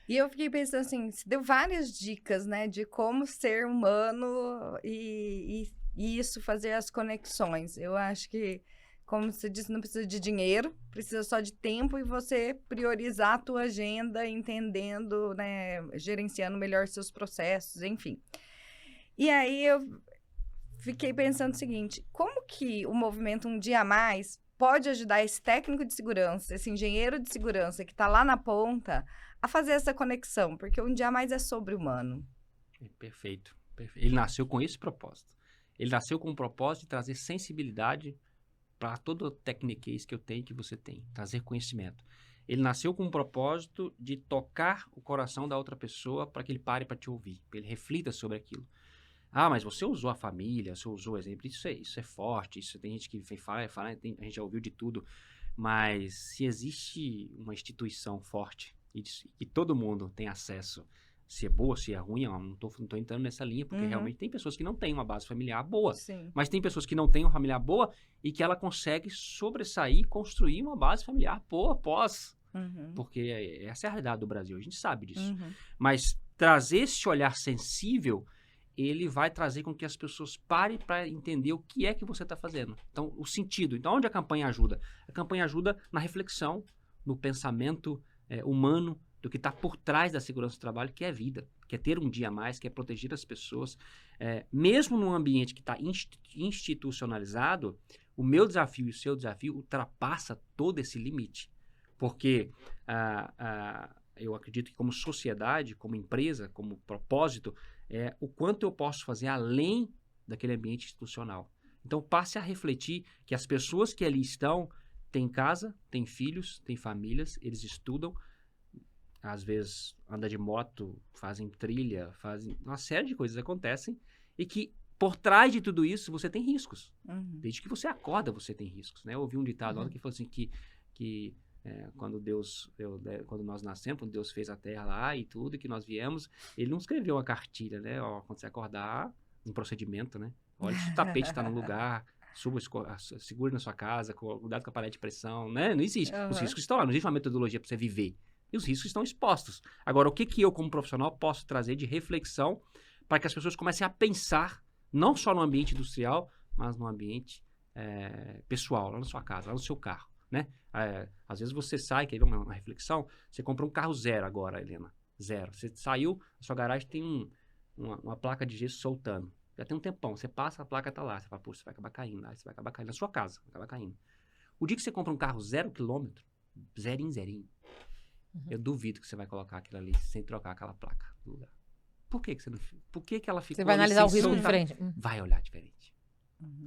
E eu fiquei pensando assim, você deu várias dicas, né, de como ser humano e isso, fazer as conexões. Eu acho que, como você disse, não precisa de dinheiro, precisa só de tempo e você priorizar a tua agenda, entendendo, né, gerenciando melhor seus processos, enfim. E aí eu fiquei pensando o seguinte, como que o movimento Um Dia a Mais pode ajudar esse técnico de segurança, esse engenheiro de segurança que está lá na ponta, a fazer essa conexão? Porque Um Dia a Mais é sobre-humano. Perfeito. Ele nasceu com esse propósito. Ele nasceu com o propósito de trazer sensibilidade para toda a techniquez que eu tenho e que você tem. Trazer conhecimento. Ele nasceu com o propósito de tocar o coração da outra pessoa para que ele pare para te ouvir, para ele reflita sobre aquilo. Ah, mas você usou a família, você usou o exemplo, isso é forte, isso tem gente que fala, a gente já ouviu de tudo, mas se existe uma instituição forte e todo mundo tem acesso, se é boa, se é ruim, eu não tô entrando nessa linha, porque realmente tem pessoas que não têm uma base familiar boa, Sim. mas tem pessoas que não têm uma família boa e que ela consegue sobressair e construir uma base familiar boa após, porque essa é a realidade do Brasil, a gente sabe disso, mas trazer esse olhar sensível, ele vai trazer com que as pessoas parem para entender o que é que você está fazendo. Então, o sentido. Então, onde a campanha ajuda? A campanha ajuda na reflexão, no pensamento humano, do que está por trás da segurança do trabalho, que é vida, que é ter um dia a mais, que é proteger as pessoas. Mesmo num ambiente que está institucionalizado, o meu desafio e o seu desafio ultrapassa todo esse limite. Porque eu acredito que como sociedade, como empresa, como propósito, o quanto eu posso fazer além daquele ambiente institucional. Então, passe a refletir que as pessoas que ali estão têm casa, têm filhos, têm famílias, eles estudam, às vezes andam de moto, fazem trilha, fazem uma série de coisas acontecem e que por trás de tudo isso você tem riscos. Desde que você acorda você tem riscos, né? Eu ouvi um ditado lá que falou assim que quando nós nascemos, quando Deus fez a terra lá e tudo, e que nós viemos, ele não escreveu uma cartilha, né? Ó, quando você acordar, um procedimento, né? Olha se o tapete está no lugar, segure na sua casa, cuidado com a panela de pressão, né? Não existe. Os Aham. riscos estão lá, não existe uma metodologia para você viver. E os riscos estão expostos. Agora, o que eu, como profissional, posso trazer de reflexão para que as pessoas comecem a pensar, não só no ambiente industrial, mas no ambiente pessoal, lá na sua casa, lá no seu carro, né? Às vezes você sai, quer ver uma reflexão, você compra um carro zero agora, Helena. Zero. Você saiu, a sua garagem tem uma placa de gesso soltando. Já tem um tempão. Você passa, a placa tá lá. Você fala, pô, você vai acabar caindo. Aí você vai acabar caindo na sua casa. Vai acabar caindo. O dia que você compra um carro 0 quilômetro, zerinho, eu duvido que você vai colocar aquilo ali sem trocar aquela placa do lugar. Por que você não... Por que ela ficou Você vai ali analisar o sem risco soltar? diferente. Vai olhar diferente.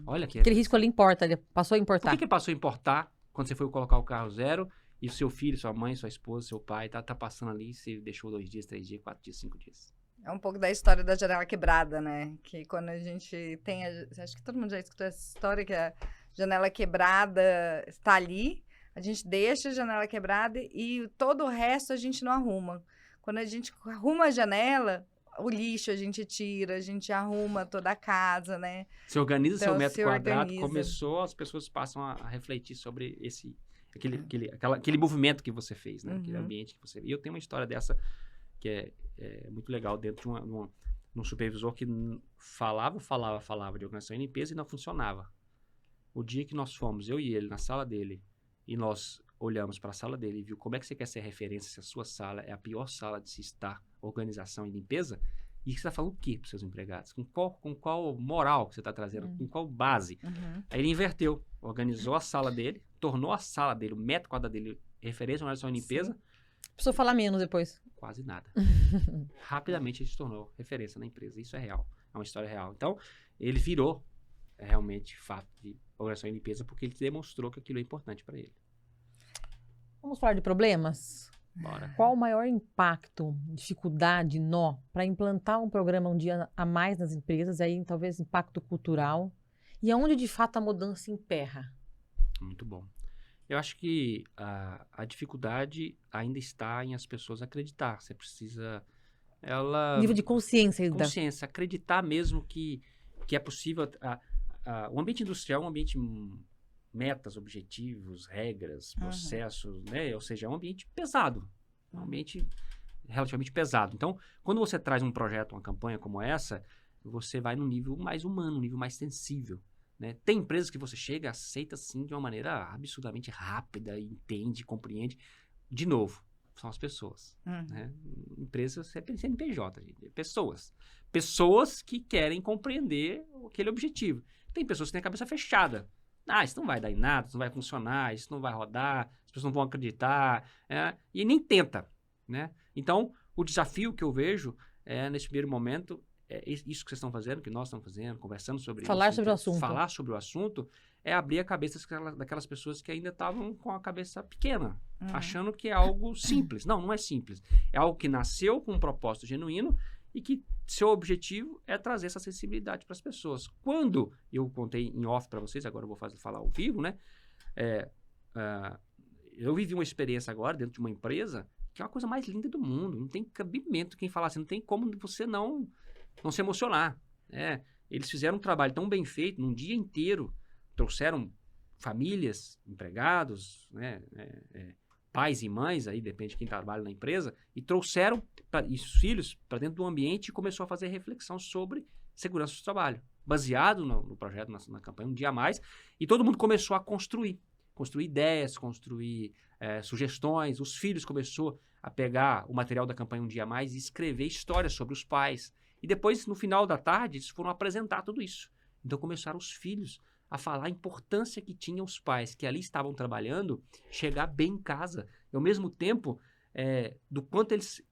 Olha que... Aquele risco ali importa, ele passou a Por importar. que passou a importar quando você foi colocar o carro zero e o seu filho, sua mãe, sua esposa, seu pai tá passando ali e você deixou 2 dias, 3 dias, 4 dias, 5 dias? É um pouco da história da janela quebrada, né? Que quando a gente tem... Acho que todo mundo já escutou essa história, que a janela quebrada está ali, a gente deixa a janela quebrada e todo o resto a gente não arruma. Quando a gente arruma a janela, o lixo a gente tira, a gente arruma toda a casa, né? Você organiza Então, seu metro se quadrado, organiza. as pessoas passam a refletir sobre aquele movimento que você fez, né? Aquele ambiente que você... E eu tenho uma história dessa que é muito legal dentro de um supervisor que falava de organização e limpeza e não funcionava. O dia que nós fomos, eu e ele, na sala dele, e nós olhamos para a sala dele e viu como é que você quer ser referência se a sua sala é a pior sala de se estar, organização e limpeza, e você está falando o quê para os seus empregados? Com qual moral que você está trazendo? Com qual base? Aí ele inverteu, organizou a sala dele, tornou a sala dele, o metro quadrado dele, referência, organização e limpeza. Precisou falar menos depois. Quase nada. Rapidamente ele se tornou referência na empresa. Isso é real. É uma história real. Então, ele virou realmente fato de organização e limpeza porque ele demonstrou que aquilo é importante para ele. Vamos falar de problemas? Bora. Qual o maior impacto, dificuldade, nó, para implantar um programa um dia a mais nas empresas, aí talvez impacto cultural, e aonde de fato a mudança emperra? Muito bom. Eu acho que a dificuldade ainda está em as pessoas acreditar. Você precisa... Nível de consciência. Consciência, acreditar mesmo que é possível... o ambiente industrial é um ambiente... metas, objetivos, regras, processos, né? Ou seja, é um ambiente pesado. É um ambiente relativamente pesado. Então, quando você traz um projeto, uma campanha como essa, você vai num nível mais humano, um nível mais sensível. Né? Tem empresas que você chega, aceita assim de uma maneira absurdamente rápida, entende, compreende. De novo, são as pessoas. Né? Empresas é CNPJ, gente. Pessoas. Pessoas que querem compreender aquele objetivo. Tem pessoas que têm a cabeça fechada. Isso não vai dar em nada, isso não vai funcionar, isso não vai rodar, as pessoas não vão acreditar, e nem tenta, né? Então, o desafio que eu vejo nesse primeiro momento, isso que vocês estão fazendo, que nós estamos fazendo, conversando sobre Falar isso. sobre o assunto. Falar sobre o assunto é abrir a cabeça daquelas pessoas que ainda estavam com a cabeça pequena, achando que é algo simples. Não é simples. É algo que nasceu com um propósito genuíno e que seu objetivo é trazer essa sensibilidade para as pessoas. Quando eu contei em off para vocês, agora eu vou falar ao vivo, né? Eu vivi uma experiência agora dentro de uma empresa que é uma coisa mais linda do mundo. Não tem cabimento quem falar assim, não tem como você não se emocionar. Eles fizeram um trabalho tão bem feito, num dia inteiro, trouxeram famílias, empregados, né? Pais e mães, aí depende de quem trabalha na empresa, e trouxeram os filhos para dentro do ambiente e começou a fazer reflexão sobre segurança do trabalho, baseado no projeto, na campanha Um Dia a Mais, e todo mundo começou a construir ideias, construir sugestões, os filhos começaram a pegar o material da campanha Um Dia a Mais e escrever histórias sobre os pais, e depois, no final da tarde, eles foram apresentar tudo isso. Então começaram os filhos a falar a importância que tinham os pais que ali estavam trabalhando, chegar bem em casa. E, ao mesmo tempo, do quanto eles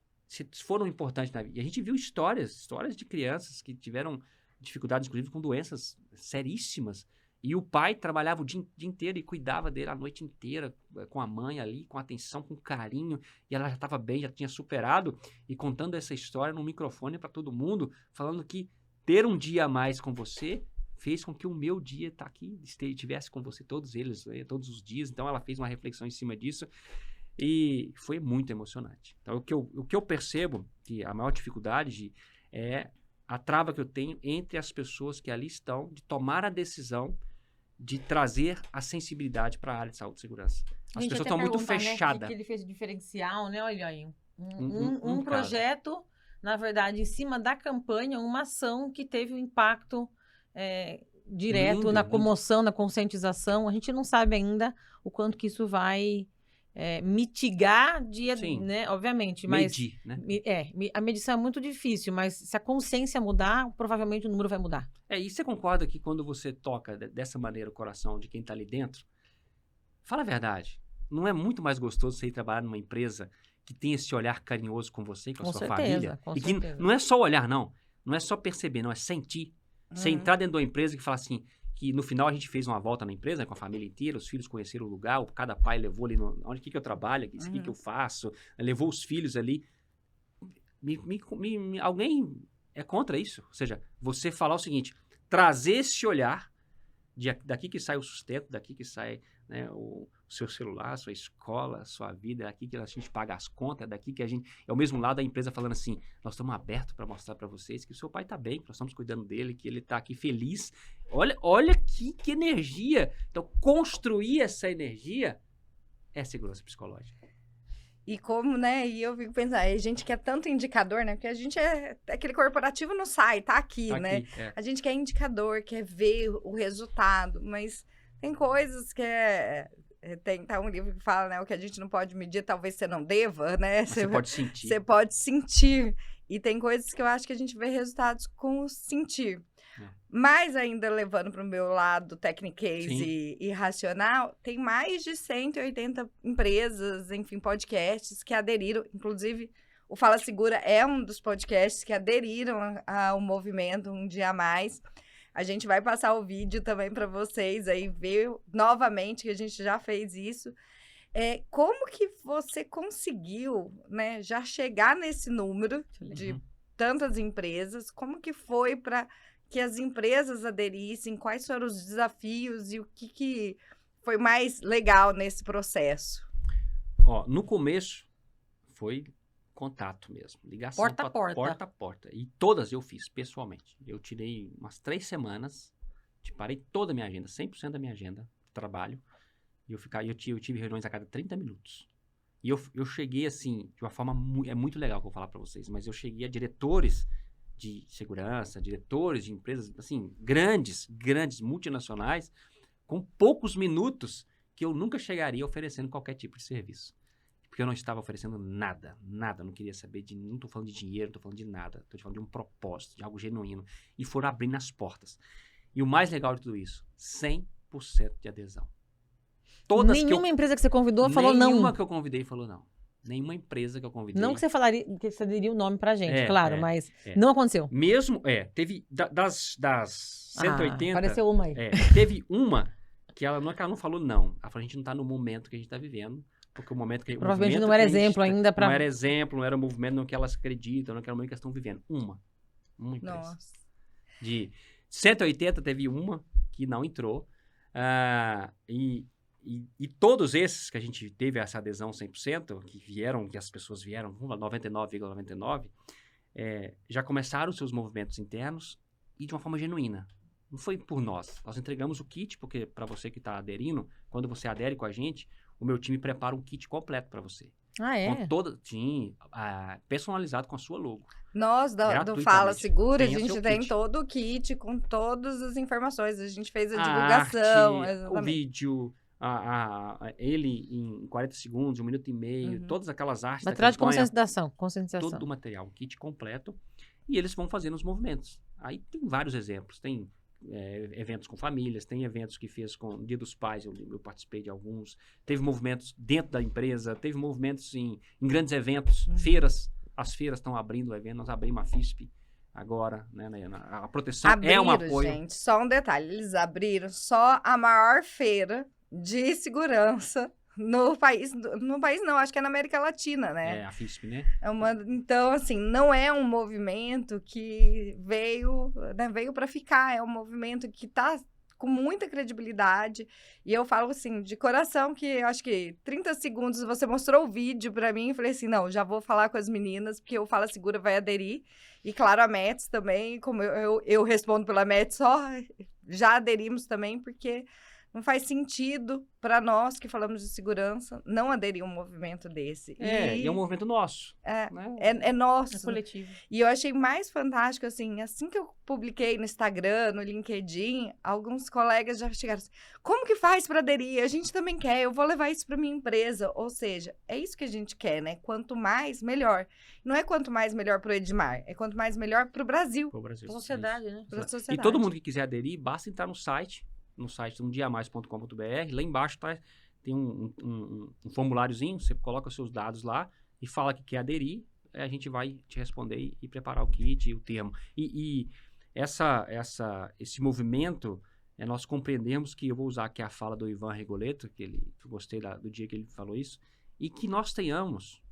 foram importantes na vida. E a gente viu histórias de crianças que tiveram dificuldades, inclusive, com doenças seríssimas. E o pai trabalhava o dia inteiro e cuidava dele a noite inteira, com a mãe ali, com atenção, com carinho. E ela já estava bem, já tinha superado. E contando essa história no microfone para todo mundo, falando que ter um dia a mais com você fez com que o meu dia estivesse com você, todos eles, todos os dias. Então, ela fez uma reflexão em cima disso e foi muito emocionante. Então, o que eu percebo que a maior dificuldade é a trava que eu tenho entre as pessoas que ali estão de tomar a decisão de trazer a sensibilidade para a área de saúde e segurança. As Gente, pessoas até estão muito perguntar, né, fechadas. o que ele fez de diferencial, né? Olha aí. Um Projeto, na verdade, em cima da campanha, uma ação que teve um impacto direto Lindo, na lindo. comoção, na conscientização. A gente não sabe ainda o quanto que isso vai mitigar, Sim. né? Obviamente, mas Medir, né? a medição é muito difícil, mas se a consciência mudar, provavelmente o número vai mudar. E você concorda que quando você toca dessa maneira o coração de quem está ali dentro, fala a verdade, não é muito mais gostoso você ir trabalhar numa empresa que tem esse olhar carinhoso com você, com a sua família? Com E que certeza. não é só olhar, não. Não é só perceber, não. É sentir. Você entrar dentro de uma empresa que fala assim, que no final a gente fez uma volta na empresa, né, com a família inteira, os filhos conheceram o lugar, cada pai levou ali, onde que eu trabalho, isso aqui que eu faço, levou os filhos ali. Alguém é contra isso? Ou seja, você falar o seguinte, trazer esse olhar, daqui que sai o sustento, daqui que sai, né, o seu celular, a sua escola, a sua vida, é aqui que a gente paga as contas, é daqui que a gente... É ao mesmo lado da empresa falando assim, nós estamos abertos para mostrar para vocês que o seu pai está bem, que nós estamos cuidando dele, que ele está aqui feliz. Olha que energia. Então, construir essa energia é segurança psicológica. E como, né, e eu fico pensando, a gente quer tanto indicador, né, porque a gente aquele corporativo não sai, tá aqui, Tá né? aqui, A gente quer indicador, quer ver o resultado, mas tem coisas que tem um livro que fala, né, o que a gente não pode medir, talvez você não deva, né? Você pode sentir. Você pode sentir. E tem coisas que eu acho que a gente vê resultados com o sentir. Mas ainda levando para o meu lado technicase e racional, tem mais de 180 empresas, enfim, podcasts que aderiram, inclusive o Fala Segura é um dos podcasts que aderiram ao movimento Um Dia a Mais. A gente vai passar o vídeo também para vocês aí ver novamente que a gente já fez isso. Como que você conseguiu, né, já chegar nesse número de tantas empresas? Como que foi para que as empresas aderissem? Quais foram os desafios e o que foi mais legal nesse processo? No começo foi contato mesmo, ligação Porta a porta. E todas eu fiz pessoalmente. Eu tirei umas 3 semanas, parei toda a minha agenda, 100% da minha agenda de trabalho. E eu tive reuniões a cada 30 minutos. E eu cheguei assim, de uma forma é muito legal que eu vou falar para vocês, mas eu cheguei a diretores de segurança, diretores de empresas assim, grandes, multinacionais, com poucos minutos que eu nunca chegaria oferecendo qualquer tipo de serviço. Porque eu não estava oferecendo nada, eu não queria saber não estou falando de dinheiro, não estou falando de nada, estou falando de um propósito, de algo genuíno. E foram abrindo as portas. E o mais legal de tudo isso, 100% de adesão. Nenhuma empresa que você convidou falou não? Nenhuma que eu convidei falou não. Nenhuma empresa que eu convidei. Não que você falaria, que você daria o nome pra gente, claro, mas não aconteceu. Mesmo, teve das 180... apareceu uma aí. Teve uma que ela não falou não. Ela falou, a gente não tá no momento que a gente tá vivendo, porque o momento que... Provavelmente não era exemplo ainda pra... Não era exemplo, não era movimento no que elas acreditam, não era o momento que elas estão vivendo. Uma empresa. Nossa. De 180 teve uma que não entrou, e todos esses que a gente teve essa adesão 100%, que as pessoas vieram, 99,99%, já começaram os seus movimentos internos e de uma forma genuína. Não foi por nós. Nós entregamos o kit, porque para você que está aderindo, quando você adere com a gente, o meu time prepara um kit completo para você. Com personalizado com a sua logo. Nós, do Fala Segura, a gente tem todo o kit com todas as informações. A gente fez a divulgação. Arte, o vídeo... ele em 40 segundos, 1 minuto e meio, todas aquelas artes. Material de conscientização. Todo o material, um kit completo. E eles vão fazendo os movimentos. Aí tem vários exemplos. Tem eventos com famílias, tem eventos que fez com o Dia dos Pais, eu participei de alguns. Teve movimentos dentro da empresa, teve movimentos em grandes eventos, feiras. As feiras estão abrindo o evento, nós abrimos a FISP agora, né? A proteção é um apoio. Gente, só um detalhe, eles abriram só a maior feira de segurança no país não, acho que é na América Latina, né? A FISP, né? Então, assim, não é um movimento que veio para ficar, é um movimento que tá com muita credibilidade, e eu falo assim, de coração, que acho que 30 segundos você mostrou o vídeo para mim, e falei assim, não, já vou falar com as meninas, porque o Fala Segura vai aderir, e claro, a METS também, como eu respondo pela METS, já aderimos também, porque Não faz sentido para nós que falamos de segurança não aderir a um movimento desse. E é um movimento nosso. É, né? é nosso. É coletivo. E eu achei mais fantástico, assim que eu publiquei no Instagram, no LinkedIn, alguns colegas já chegaram assim, como que faz para aderir? A gente também quer, eu vou levar isso para minha empresa. Ou seja, é isso que a gente quer, né? Quanto mais, melhor. Não é quanto mais, melhor para o Edmar, é quanto mais, melhor para o Brasil, Pro Brasil. A sociedade, né? para a E sociedade. todo mundo que quiser aderir, basta entrar no site umdiamais.com.br. Lá embaixo tem um formuláriozinho, você coloca os seus dados lá e fala que quer aderir, aí a gente vai te responder e preparar o kit e o termo. E esse movimento, nós compreendemos que, eu vou usar aqui a fala do Ivan Rigoletto, que eu gostei do dia que ele falou isso, e que nós tenhamos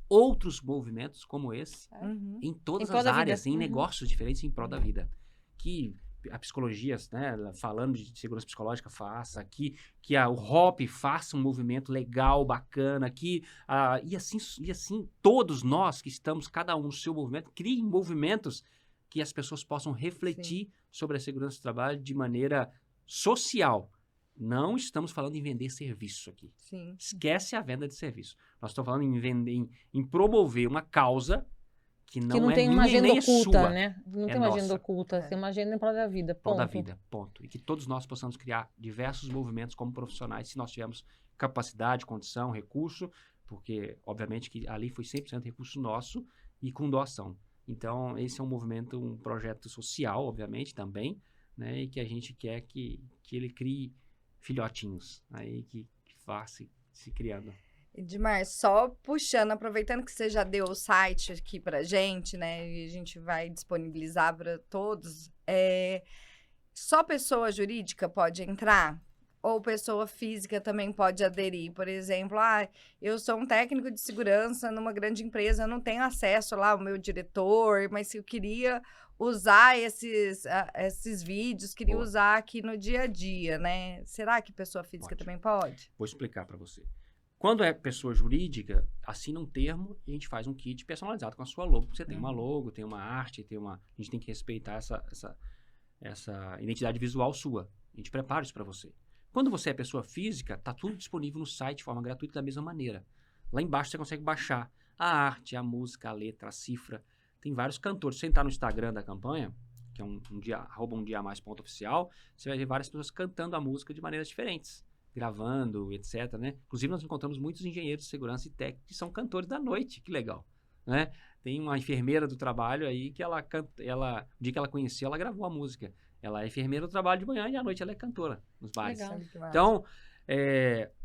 outros movimentos como esse Uhum. em todas Em prol as da vida. áreas, em Uhum. negócios diferentes em prol da vida. Que a psicologia, né, falando de segurança psicológica, faça, que o HOP faça um movimento legal, bacana, e assim todos nós que estamos, cada um no seu movimento, criem movimentos que as pessoas possam refletir sobre a segurança do trabalho de maneira social. Não estamos falando em vender serviço aqui. Sim. Esquece a venda de serviço. Nós estamos falando em vender, em promover uma causa que Que não não é tem uma minha agenda nem é oculta, sua. né? Não É tem uma agenda nossa. oculta, tem uma agenda em prol da vida. Prol da Ponto. vida, ponto. E que todos nós possamos criar diversos movimentos como profissionais, se nós tivermos capacidade, condição, recurso, porque, obviamente, que ali foi 100% recurso nosso e com doação. Então, esse é um movimento, um projeto social, obviamente, também, né? E que a gente quer que ele crie filhotinhos aí que vá se criando. Edmar, só puxando, aproveitando que você já deu o site aqui pra gente, né? E a gente vai disponibilizar para todos. Só pessoa jurídica pode entrar? Ou pessoa física também pode aderir? Por exemplo, eu sou um técnico de segurança numa grande empresa, eu não tenho acesso lá ao meu diretor, mas se eu queria usar esses vídeos, queria Boa. usar aqui no dia a dia, né? Será que pessoa física Pode. também pode? Vou explicar para você. Quando é pessoa jurídica, assina um termo e a gente faz um kit personalizado com a sua logo. Você tem uma logo, tem uma arte, a gente tem que respeitar essa identidade visual sua. A gente prepara isso para você. Quando você é pessoa física, tá tudo disponível no site de forma gratuita da mesma maneira. Lá embaixo você consegue baixar a arte, a música, a letra, a cifra. Tem vários cantores. Se você entrar no Instagram da campanha, que é @umdiamais.oficial, você vai ver várias pessoas cantando a música de maneiras diferentes, gravando, etc, né? Inclusive, nós encontramos muitos engenheiros de segurança e técnicos que são cantores da noite. Que legal, né? Tem uma enfermeira do trabalho aí que o dia que ela conheceu, ela gravou a música. Ela é enfermeira do trabalho de manhã e à noite ela é cantora nos bares. Legal. Então,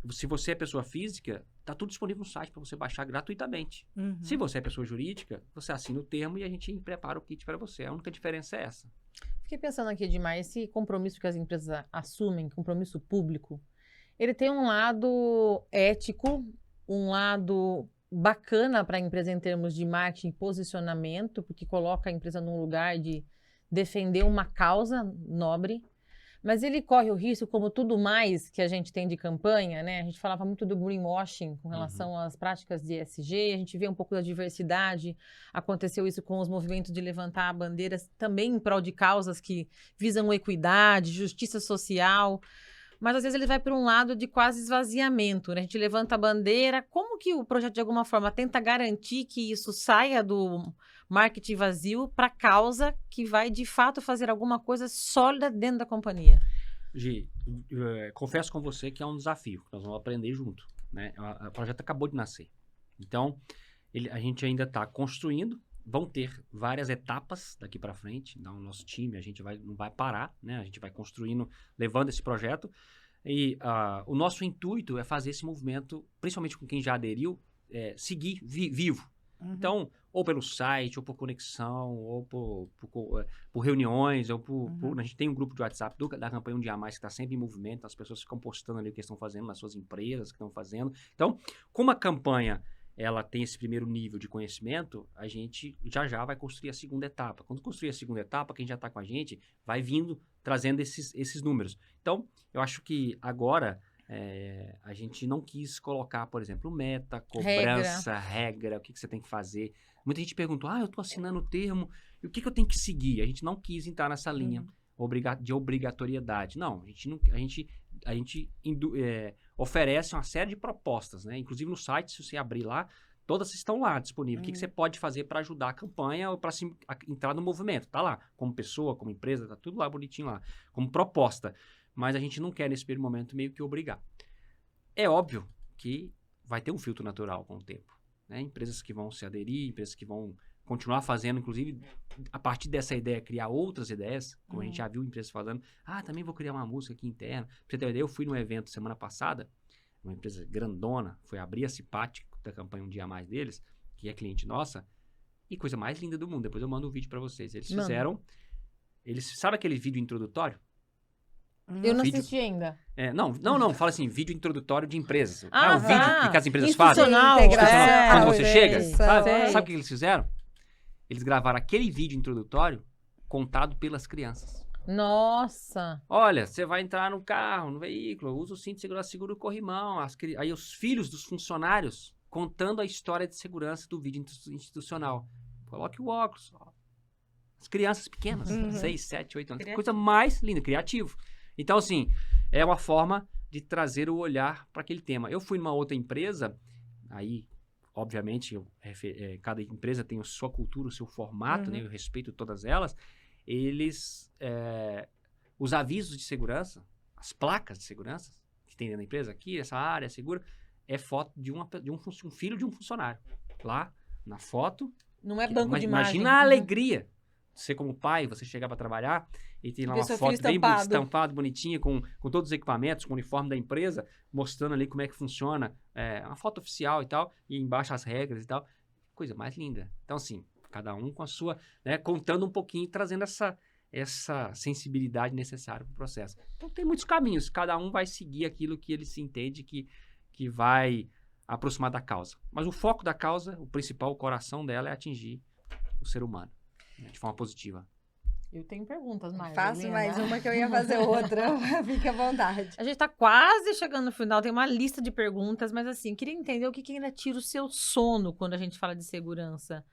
se você é pessoa física, tá tudo disponível no site para você baixar gratuitamente. Uhum. Se você é pessoa jurídica, você assina o termo e a gente prepara o kit para você. A única diferença é essa. Fiquei pensando aqui demais, esse compromisso que as empresas assumem, compromisso público, ele tem um lado ético, um lado bacana para a empresa em termos de marketing e posicionamento, porque coloca a empresa num lugar de defender uma causa nobre, mas ele corre o risco, como tudo mais que a gente tem de campanha, né? A gente falava muito do greenwashing com relação às práticas de ESG, a gente vê um pouco da diversidade, aconteceu isso com os movimentos de levantar bandeiras também em prol de causas que visam equidade, justiça social, mas às vezes ele vai para um lado de quase esvaziamento, né? A gente levanta a bandeira, como que o projeto de alguma forma tenta garantir que isso saia do marketing vazio para a causa que vai de fato fazer alguma coisa sólida dentro da companhia? Gi, confesso com você que é um desafio, que nós vamos aprender junto, né? O projeto acabou de nascer. Então, a gente ainda está construindo, vão ter várias etapas daqui para frente. Então, o nosso time, não vai parar, né? A gente vai construindo, levando esse projeto. E o nosso intuito é fazer esse movimento, principalmente com quem já aderiu, seguir vivo. Uhum. Então, ou pelo site, ou por conexão, ou por reuniões, ou a gente tem um grupo de WhatsApp da campanha Um Dia Mais que está sempre em movimento, as pessoas ficam postando ali o que estão fazendo nas suas empresas, que estão fazendo. Então, como a campanha ela tem esse primeiro nível de conhecimento, a gente já vai construir a segunda etapa. Quando construir a segunda etapa, quem já está com a gente vai vindo, trazendo esses números. Então, eu acho que agora a gente não quis colocar, por exemplo, meta, cobrança, regra, o que você tem que fazer. Muita gente perguntou, eu estou assinando o termo, e o que eu tenho que seguir? A gente não quis entrar nessa linha. de obrigatoriedade. Não, a gente oferece uma série de propostas, né? Inclusive no site, se você abrir lá, todas estão lá disponíveis. O que você pode fazer para ajudar a campanha ou para entrar no movimento? Tá lá, como pessoa, como empresa, tá tudo lá bonitinho lá, como proposta. Mas a gente não quer, nesse primeiro momento, meio que obrigar. É óbvio que vai ter um filtro natural com o tempo, né? Empresas que vão se aderir, empresas que vão continuar fazendo, inclusive, a partir dessa ideia, criar outras ideias, como a gente já viu empresas falando, também vou criar uma música aqui interna. Pra você ter uma ideia, eu fui num evento semana passada, uma empresa grandona, foi abrir a Cipate da campanha Um Dia a Mais deles, que é cliente nossa, e coisa mais linda do mundo. Depois eu mando um vídeo pra vocês. Eles fizeram, sabe aquele vídeo introdutório? Eu não assisti ainda. Não, fala assim, vídeo introdutório de empresas. Ah, o vídeo que as empresas fazem. Quando você chega, sabe o que eles fizeram? Eles gravaram aquele vídeo introdutório contado pelas crianças. Nossa! Olha, você vai entrar no carro, no veículo, usa o cinto de segurança, segura o corrimão. Aí os filhos dos funcionários contando a história de segurança do vídeo institucional. Coloque o óculos. As crianças pequenas, 6, 7, 8 anos. Coisa mais linda, criativo. Então, assim, é uma forma de trazer o olhar para aquele tema. Eu fui numa outra empresa, aí, obviamente, cada empresa tem a sua cultura, o seu formato, né? Eu respeito todas elas. Os avisos de segurança, as placas de segurança que tem dentro da empresa, aqui, essa área segura, é foto de um filho de um funcionário. Lá, na foto. Não é banco de imagem. Imagina a alegria. Você como pai, você chegar para trabalhar e tem lá uma foto bem estampada, bonitinha, com todos os equipamentos, com o uniforme da empresa, mostrando ali como é que funciona, uma foto oficial e tal, e embaixo as regras e tal. Coisa mais linda. Então, assim, cada um com a sua, né, contando um pouquinho, trazendo essa sensibilidade necessária para o processo. Então, tem muitos caminhos. Cada um vai seguir aquilo que ele se entende que vai aproximar da causa. Mas o foco da causa, o principal, o coração dela é atingir o ser humano, né, de forma positiva. Eu tenho perguntas mais. Faço mais uma que eu ia fazer outra. Fique à vontade. A gente tá quase chegando no final, tem uma lista de perguntas, mas assim, queria entender o que ainda tira o seu sono quando a gente fala de segurança,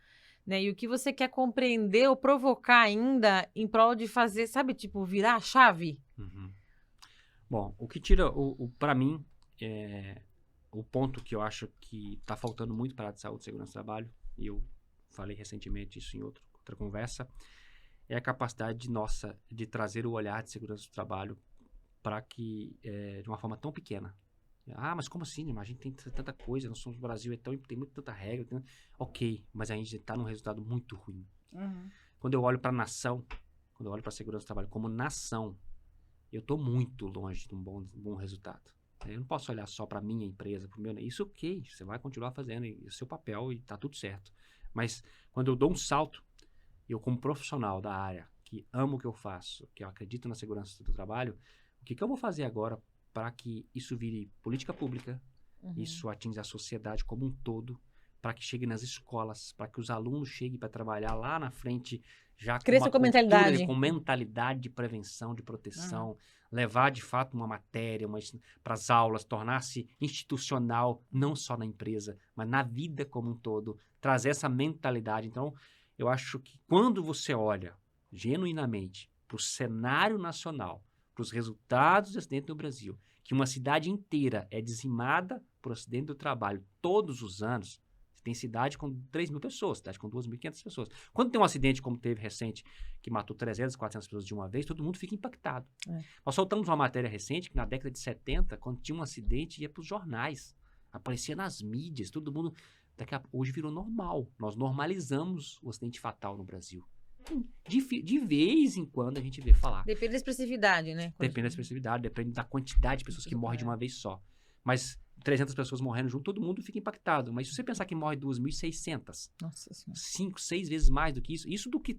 né? E o que você quer compreender ou provocar ainda em prol de fazer, sabe, tipo, virar a chave? Bom, o que tira, para mim, o ponto que eu acho que tá faltando muito para a área de saúde e segurança do trabalho, e eu falei recentemente isso em outra conversa, é a capacidade nossa de trazer o olhar de segurança do trabalho para que, de uma forma tão pequena. Mas como assim? A gente tem tanta coisa, nós somos o Brasil, tem tanta regra. Ok, mas a gente está num resultado muito ruim. Quando eu olho para a nação, quando eu olho para a segurança do trabalho como nação, eu estou muito longe de um bom resultado. Eu não posso olhar só para a minha empresa, para o meu... Isso ok, você vai continuar fazendo o seu papel e está tudo certo. Mas quando eu dou um salto, eu como profissional da área, que amo o que eu faço, que eu acredito na segurança do trabalho, o que eu vou fazer agora para que isso vire política pública, isso atinja a sociedade como um todo, para que chegue nas escolas, para que os alunos cheguem para trabalhar lá na frente, já com mentalidade. Com mentalidade de prevenção, de proteção, levar de fato uma matéria para as aulas, tornar-se institucional, não só na empresa, mas na vida como um todo, trazer essa mentalidade. Então, eu acho que quando você olha genuinamente para o cenário nacional, para os resultados do acidente no Brasil, que uma cidade inteira é dizimada por acidente do trabalho todos os anos, tem cidade com 3 mil pessoas, cidade com 2.500 pessoas. Quando tem um acidente como teve recente, que matou 300, 400 pessoas de uma vez, todo mundo fica impactado. Nós soltamos uma matéria recente que na década de 70, quando tinha um acidente, ia para os jornais, aparecia nas mídias, todo mundo... Hoje virou normal. Nós normalizamos o acidente fatal no Brasil. De vez em quando a gente vê falar. Depende da expressividade, né? Depende da expressividade, depende da quantidade de pessoas que morrem de uma vez só. Mas 300 pessoas morrendo junto, todo mundo fica impactado. Mas se você pensar que morre 2.600, 5, 6 vezes mais do que isso, o que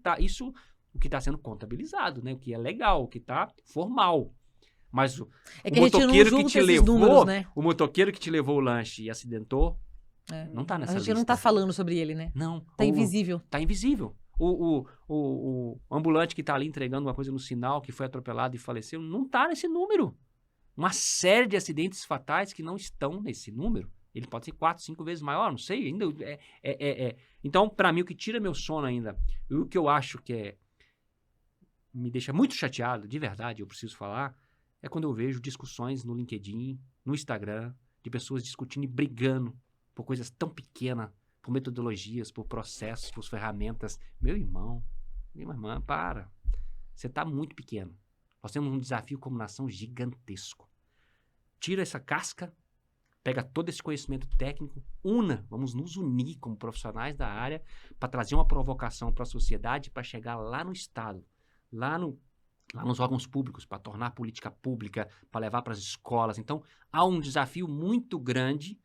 está sendo contabilizado, né? O que é legal, o que está formal. Mas o motoqueiro que te levou, números, né? O motoqueiro que te levou o lanche e acidentou, não tá nessa lista. A gente não tá falando sobre ele, né? Não. Tá invisível. Tá invisível. O ambulante que tá ali entregando uma coisa no sinal, que foi atropelado e faleceu, não tá nesse número. Uma série de acidentes fatais que não estão nesse número. Ele pode ser 4, 5 vezes maior, não sei. Ainda Então, para mim, o que tira meu sono ainda, e o que eu acho que me deixa muito chateado, de verdade, eu preciso falar, é quando eu vejo discussões no LinkedIn, no Instagram, de pessoas discutindo e brigando por coisas tão pequenas, por metodologias, por processos, por ferramentas. Meu irmão, minha irmã, para. Você está muito pequeno. Nós temos um desafio como nação gigantesco. Tira essa casca, pega todo esse conhecimento técnico, vamos nos unir como profissionais da área para trazer uma provocação para a sociedade, para chegar lá no Estado, lá nos órgãos públicos, para tornar a política pública, para levar para as escolas. Então, há um desafio muito grande,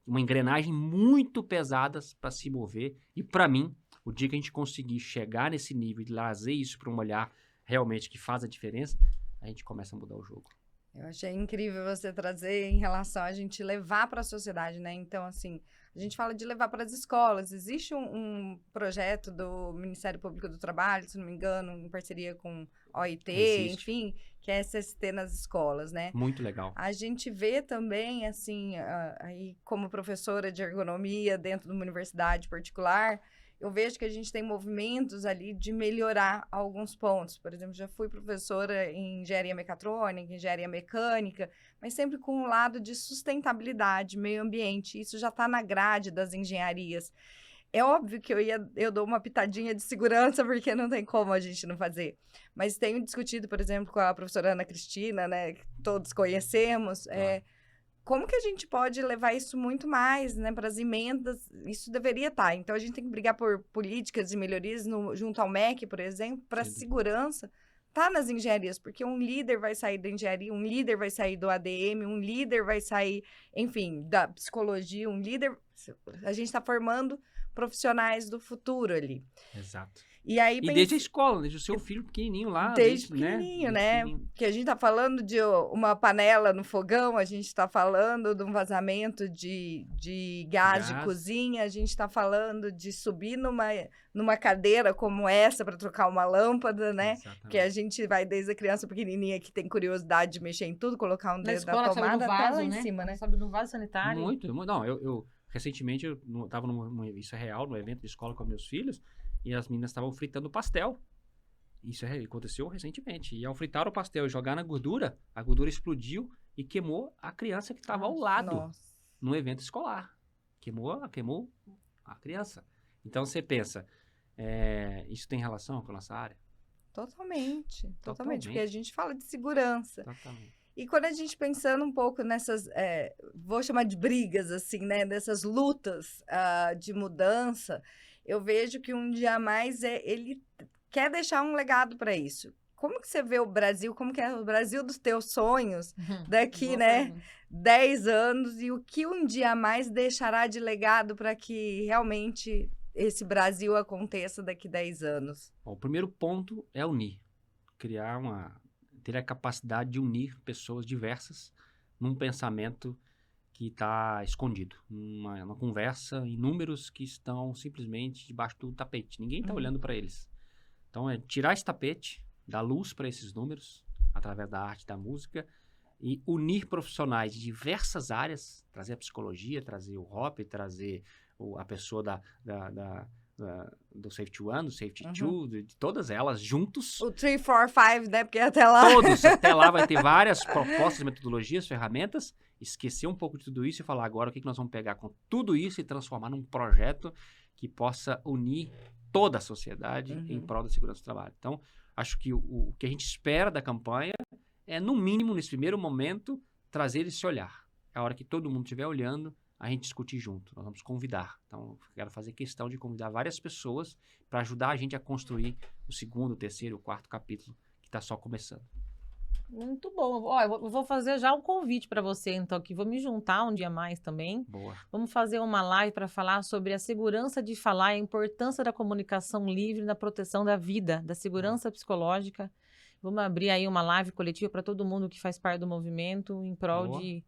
uma engrenagem muito pesada para se mover. E, para mim, o dia que a gente conseguir chegar nesse nível e trazer isso para um olhar realmente que faz a diferença, a gente começa a mudar o jogo. Eu achei incrível você trazer em relação a gente levar para a sociedade, né? Então, assim, a gente fala de levar para as escolas. Existe um projeto do Ministério Público do Trabalho, se não me engano, em parceria com OIT, enfim, que é SST nas escolas, né? Muito legal. A gente vê também, assim, aí como professora de ergonomia dentro de uma universidade particular, eu vejo que a gente tem movimentos ali de melhorar alguns pontos. Por exemplo, já fui professora em engenharia mecatrônica, engenharia mecânica, mas sempre com um lado de sustentabilidade, meio ambiente. Isso já está na grade das engenharias. É óbvio que eu dou uma pitadinha de segurança, porque não tem como a gente não fazer. Mas tenho discutido, por exemplo, com a professora Ana Cristina, né, que todos conhecemos, como que a gente pode levar isso muito mais, né, para as emendas? Isso deveria estar. Então, a gente tem que brigar por políticas de melhorias junto ao MEC, por exemplo, para a segurança. Tá nas engenharias, porque um líder vai sair da engenharia, um líder vai sair do ADM, um líder vai sair, enfim, da psicologia, um líder... A gente está formando profissionais do futuro ali. Exato. E aí, desde a escola, desde o seu filho pequenininho lá. Desde pequenininho, né? Que a gente tá falando de uma panela no fogão, a gente tá falando de um vazamento de gás de cozinha, a gente tá falando de subir numa cadeira como essa para trocar uma lâmpada, né? Exatamente. Que a gente vai desde a criança pequenininha que tem curiosidade de mexer em tudo, colocar um dedo na tomada, vaso, até lá né? em cima, né? Sobe no vaso sanitário. Muito. Não, eu recentemente eu estava isso é real, num evento de escola com meus filhos, e as meninas estavam fritando pastel. Isso aconteceu recentemente. E ao fritar o pastel e jogar na gordura, a gordura explodiu e queimou a criança que estava ao lado no evento escolar. Queimou a criança. Então você pensa, isso tem relação com a nossa área? Totalmente. Porque a gente fala de segurança. Totalmente. E quando a gente pensando um pouco nessas, vou chamar de brigas, assim, né? Dessas lutas de mudança, eu vejo que um dia a mais ele quer deixar um legado para isso. Como que você vê o Brasil? Como que é o Brasil dos teus sonhos daqui, né? 10 anos, e o que um dia a mais deixará de legado para que realmente esse Brasil aconteça daqui 10 anos? Bom, o primeiro ponto é unir. Ter a capacidade de unir pessoas diversas num pensamento que está escondido, numa conversa, em números que estão simplesmente debaixo do tapete. Ninguém está olhando para eles. Então, é tirar esse tapete, dar luz para esses números, através da arte, da música, e unir profissionais de diversas áreas, trazer a psicologia, trazer o Hop, trazer a pessoa do Safety One, do Safety Two, de todas elas juntos. O 3, 4, 5, né? Porque até lá... Todos, até lá vai ter várias propostas, metodologias, ferramentas, esquecer um pouco de tudo isso e falar agora o que nós vamos pegar com tudo isso e transformar num projeto que possa unir toda a sociedade em prol da segurança do trabalho. Então, acho que o que a gente espera da campanha é, no mínimo, nesse primeiro momento, trazer esse olhar. É a hora que todo mundo estiver olhando, a gente discutir junto. Nós vamos convidar. Então, quero fazer questão de convidar várias pessoas para ajudar a gente a construir o segundo, o terceiro, o quarto capítulo, que está só começando. Muito bom. Ó, eu vou fazer já um convite para você, então, que vou me juntar um dia mais também. Boa. Vamos fazer uma live para falar sobre a segurança de falar, a importância da comunicação livre na proteção da vida, da segurança psicológica. Vamos abrir aí uma live coletiva para todo mundo que faz parte do movimento em prol de...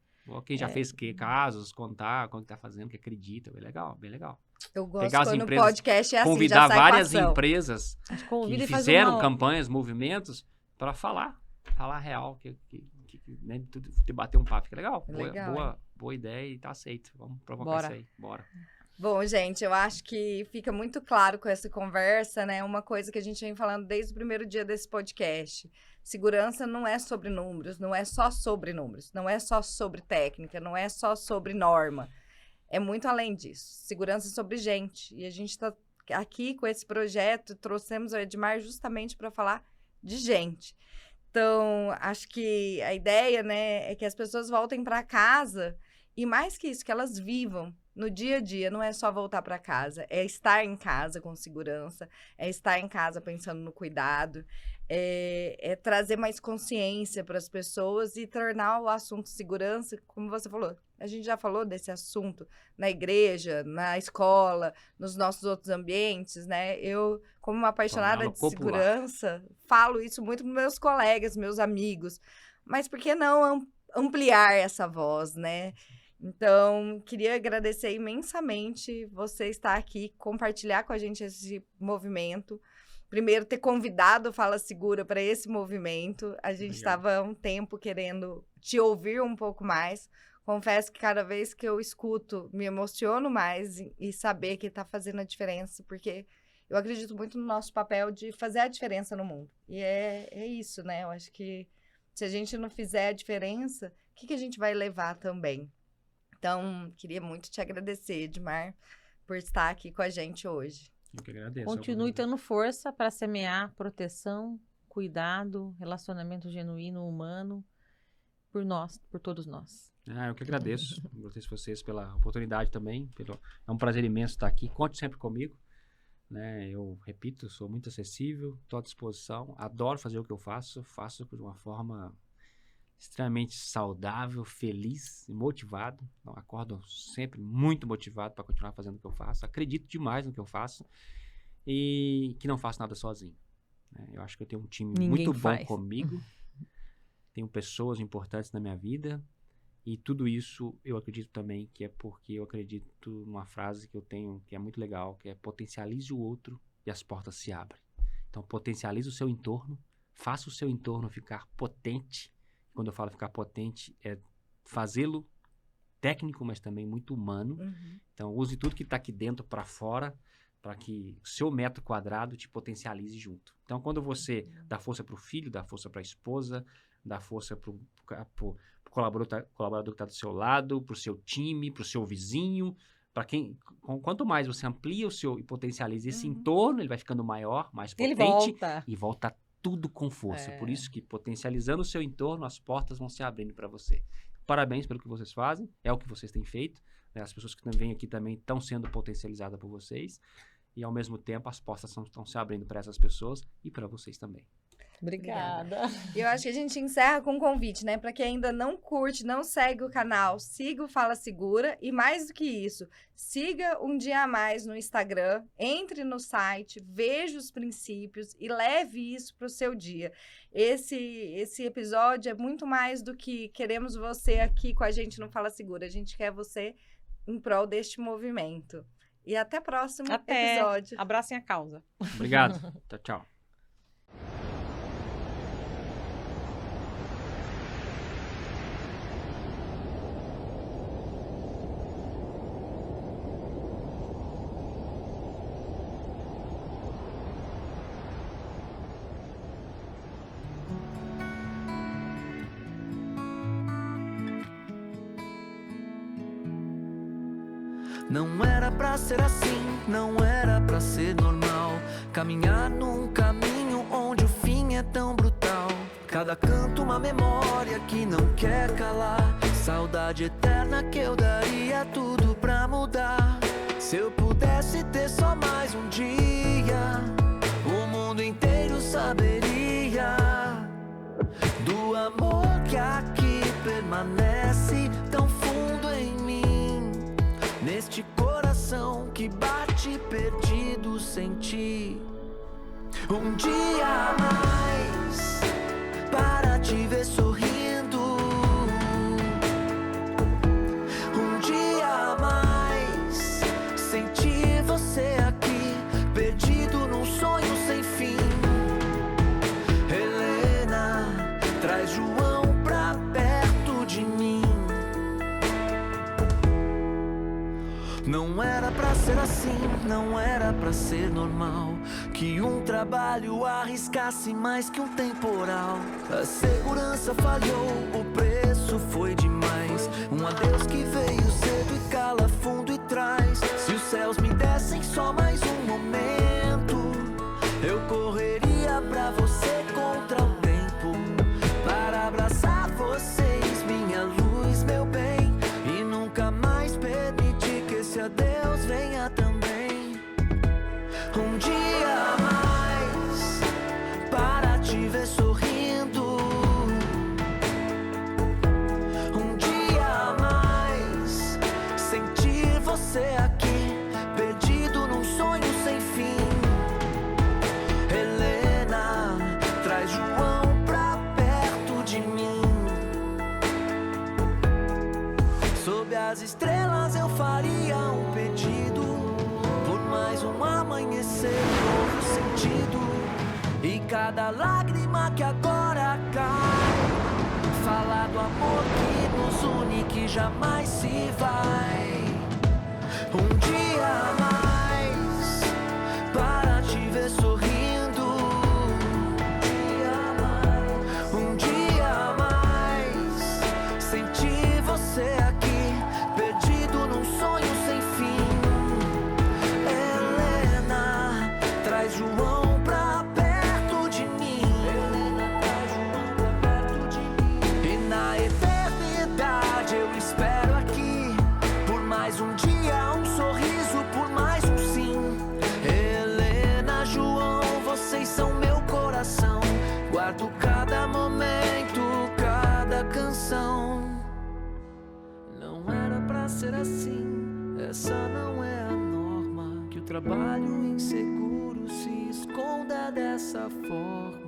Quem já fez casos, contar como que tá fazendo, que acredita, bem legal, bem legal. Eu gosto pegar as quando empresas, o podcast é assim, convidar já sai várias com ação. empresas que fizeram campanhas, movimentos, para falar real, né, tudo, debater um papo, que legal. Legal, Boa ideia e tá aceito. Vamos provocar isso aí. Bora. Bom, gente, eu acho que fica muito claro com essa conversa, né? Uma coisa que a gente vem falando desde o primeiro dia desse podcast. Segurança não é sobre números, não é só sobre números, não é só sobre técnica, não é só sobre norma. É muito além disso. Segurança é sobre gente. E a gente está aqui com esse projeto, trouxemos o Edmar justamente para falar de gente. Então, acho que a ideia, né, é que as pessoas voltem para casa e, mais que isso, que elas vivam no dia a dia. Não é só voltar para casa, é estar em casa com segurança, é estar em casa pensando no cuidado, é trazer mais consciência para as pessoas e tornar o assunto segurança, como você falou. A gente já falou desse assunto na igreja, na escola, nos nossos outros ambientes, né? Eu, como uma apaixonada de segurança, falo isso muito com meus colegas, meus amigos. Mas por que não ampliar essa voz, né? Então, queria agradecer imensamente você estar aqui, compartilhar com a gente esse movimento. Primeiro, ter convidado o Fala Segura para esse movimento. A gente estava há um tempo querendo te ouvir um pouco mais. Confesso que cada vez que eu escuto, me emociono mais e saber que está fazendo a diferença, porque eu acredito muito no nosso papel de fazer a diferença no mundo. E é isso, né? Eu acho que se a gente não fizer a diferença, o que a gente vai levar também? Então, queria muito te agradecer, Edmar, por estar aqui com a gente hoje. Eu que agradeço. Continue tendo força para semear proteção, cuidado, relacionamento genuíno, humano, por nós, por todos nós. Eu que agradeço. Agradeço vocês pela oportunidade também. É um prazer imenso estar aqui. Conte sempre comigo. Né? Eu repito, sou muito acessível, estou à disposição. Adoro fazer o que eu faço. Faço de uma forma extremamente saudável, feliz e motivado. Então, acordo sempre muito motivado para continuar fazendo o que eu faço. Acredito demais no que eu faço e que não faço nada sozinho. Né? Eu acho que eu tenho um time muito bom comigo. Tenho pessoas importantes na minha vida. E tudo isso eu acredito também que é porque eu acredito numa frase que eu tenho que é muito legal, que é potencialize o outro e as portas se abrem. Então, potencialize o seu entorno, faça o seu entorno ficar potente. Quando eu falo ficar potente, é fazê-lo técnico, mas também muito humano. Uhum. Então, use tudo que está aqui dentro para fora, para que o seu metro quadrado te potencialize junto. Então, quando você dá força para o filho, dá força para a esposa, dá força para o colaborador que está do seu lado, para o seu time, para o seu vizinho, para quem... Quanto mais você amplia o seu e potencializa esse entorno, ele vai ficando maior, mais potente e volta tudo com força. Por isso que potencializando o seu entorno, as portas vão se abrindo para você. Parabéns pelo que vocês fazem, é o que vocês têm feito. Né? As pessoas que vêm aqui também estão sendo potencializadas por vocês. E, ao mesmo tempo, as portas estão se abrindo para essas pessoas e para vocês também. Obrigada. E eu acho que a gente encerra com um convite, né? Para quem ainda não curte, não segue o canal, siga o Fala Segura. E mais do que isso, siga Um Dia a Mais no Instagram, entre no site, veja os princípios e leve isso para o seu dia. Esse episódio é muito mais do que queremos você aqui com a gente no Fala Segura. A gente quer você em prol deste movimento. E até o próximo episódio. Abracem a causa. Obrigado. Tchau, tchau. Não era pra ser assim, não era pra ser normal. Caminhar num caminho onde o fim é tão brutal. Cada canto uma memória que não quer calar. Saudade eterna que eu daria tudo pra mudar. Se eu pudesse ter só mais um dia, o mundo inteiro saberia do amor que aqui permanece tão fundo em mim. Neste coração que bate perdido sem ti. Um dia a mais para te ver sorrindo. Um dia a mais sentir você aqui, perdido num sonho sem fim. Helena, traz João pra perto de mim. Não era pra ser assim, não era pra ser normal. Que um trabalho arriscasse mais que um temporal. A segurança falhou, o preço foi demais. Um adeus que veio cedo e cala fundo e traz. Se os céus me dessem só mais um momento, eu correria pra você contra o tempo, para abraçar vocês, minha luz, meu bem, e nunca mais permitir que esse adeus venha também. Um dia a mais para te ver sorrindo, um dia a mais sentir você aqui, perdido num sonho sem fim. Helena, traz João pra perto de mim. Sob as estrelas eu faria um pedido, por mais um amanhecer, novo sentido. E cada lágrima que agora cai, fala do amor que nos une, que jamais se vai. Um dia a mais para te ver sorrindo, um dia a mais sentir você aqui, perdido num sonho sem fim. Helena, traz João pra perto de mim. E na eternidade eu espero aqui, por mais um dia, um sorriso, por mais um sim. Helena, João, vocês são meu coração. Guardo cada momento, cada canção. Não era pra ser assim, essa não é a norma. Que o trabalho inseguro se esconda dessa forma.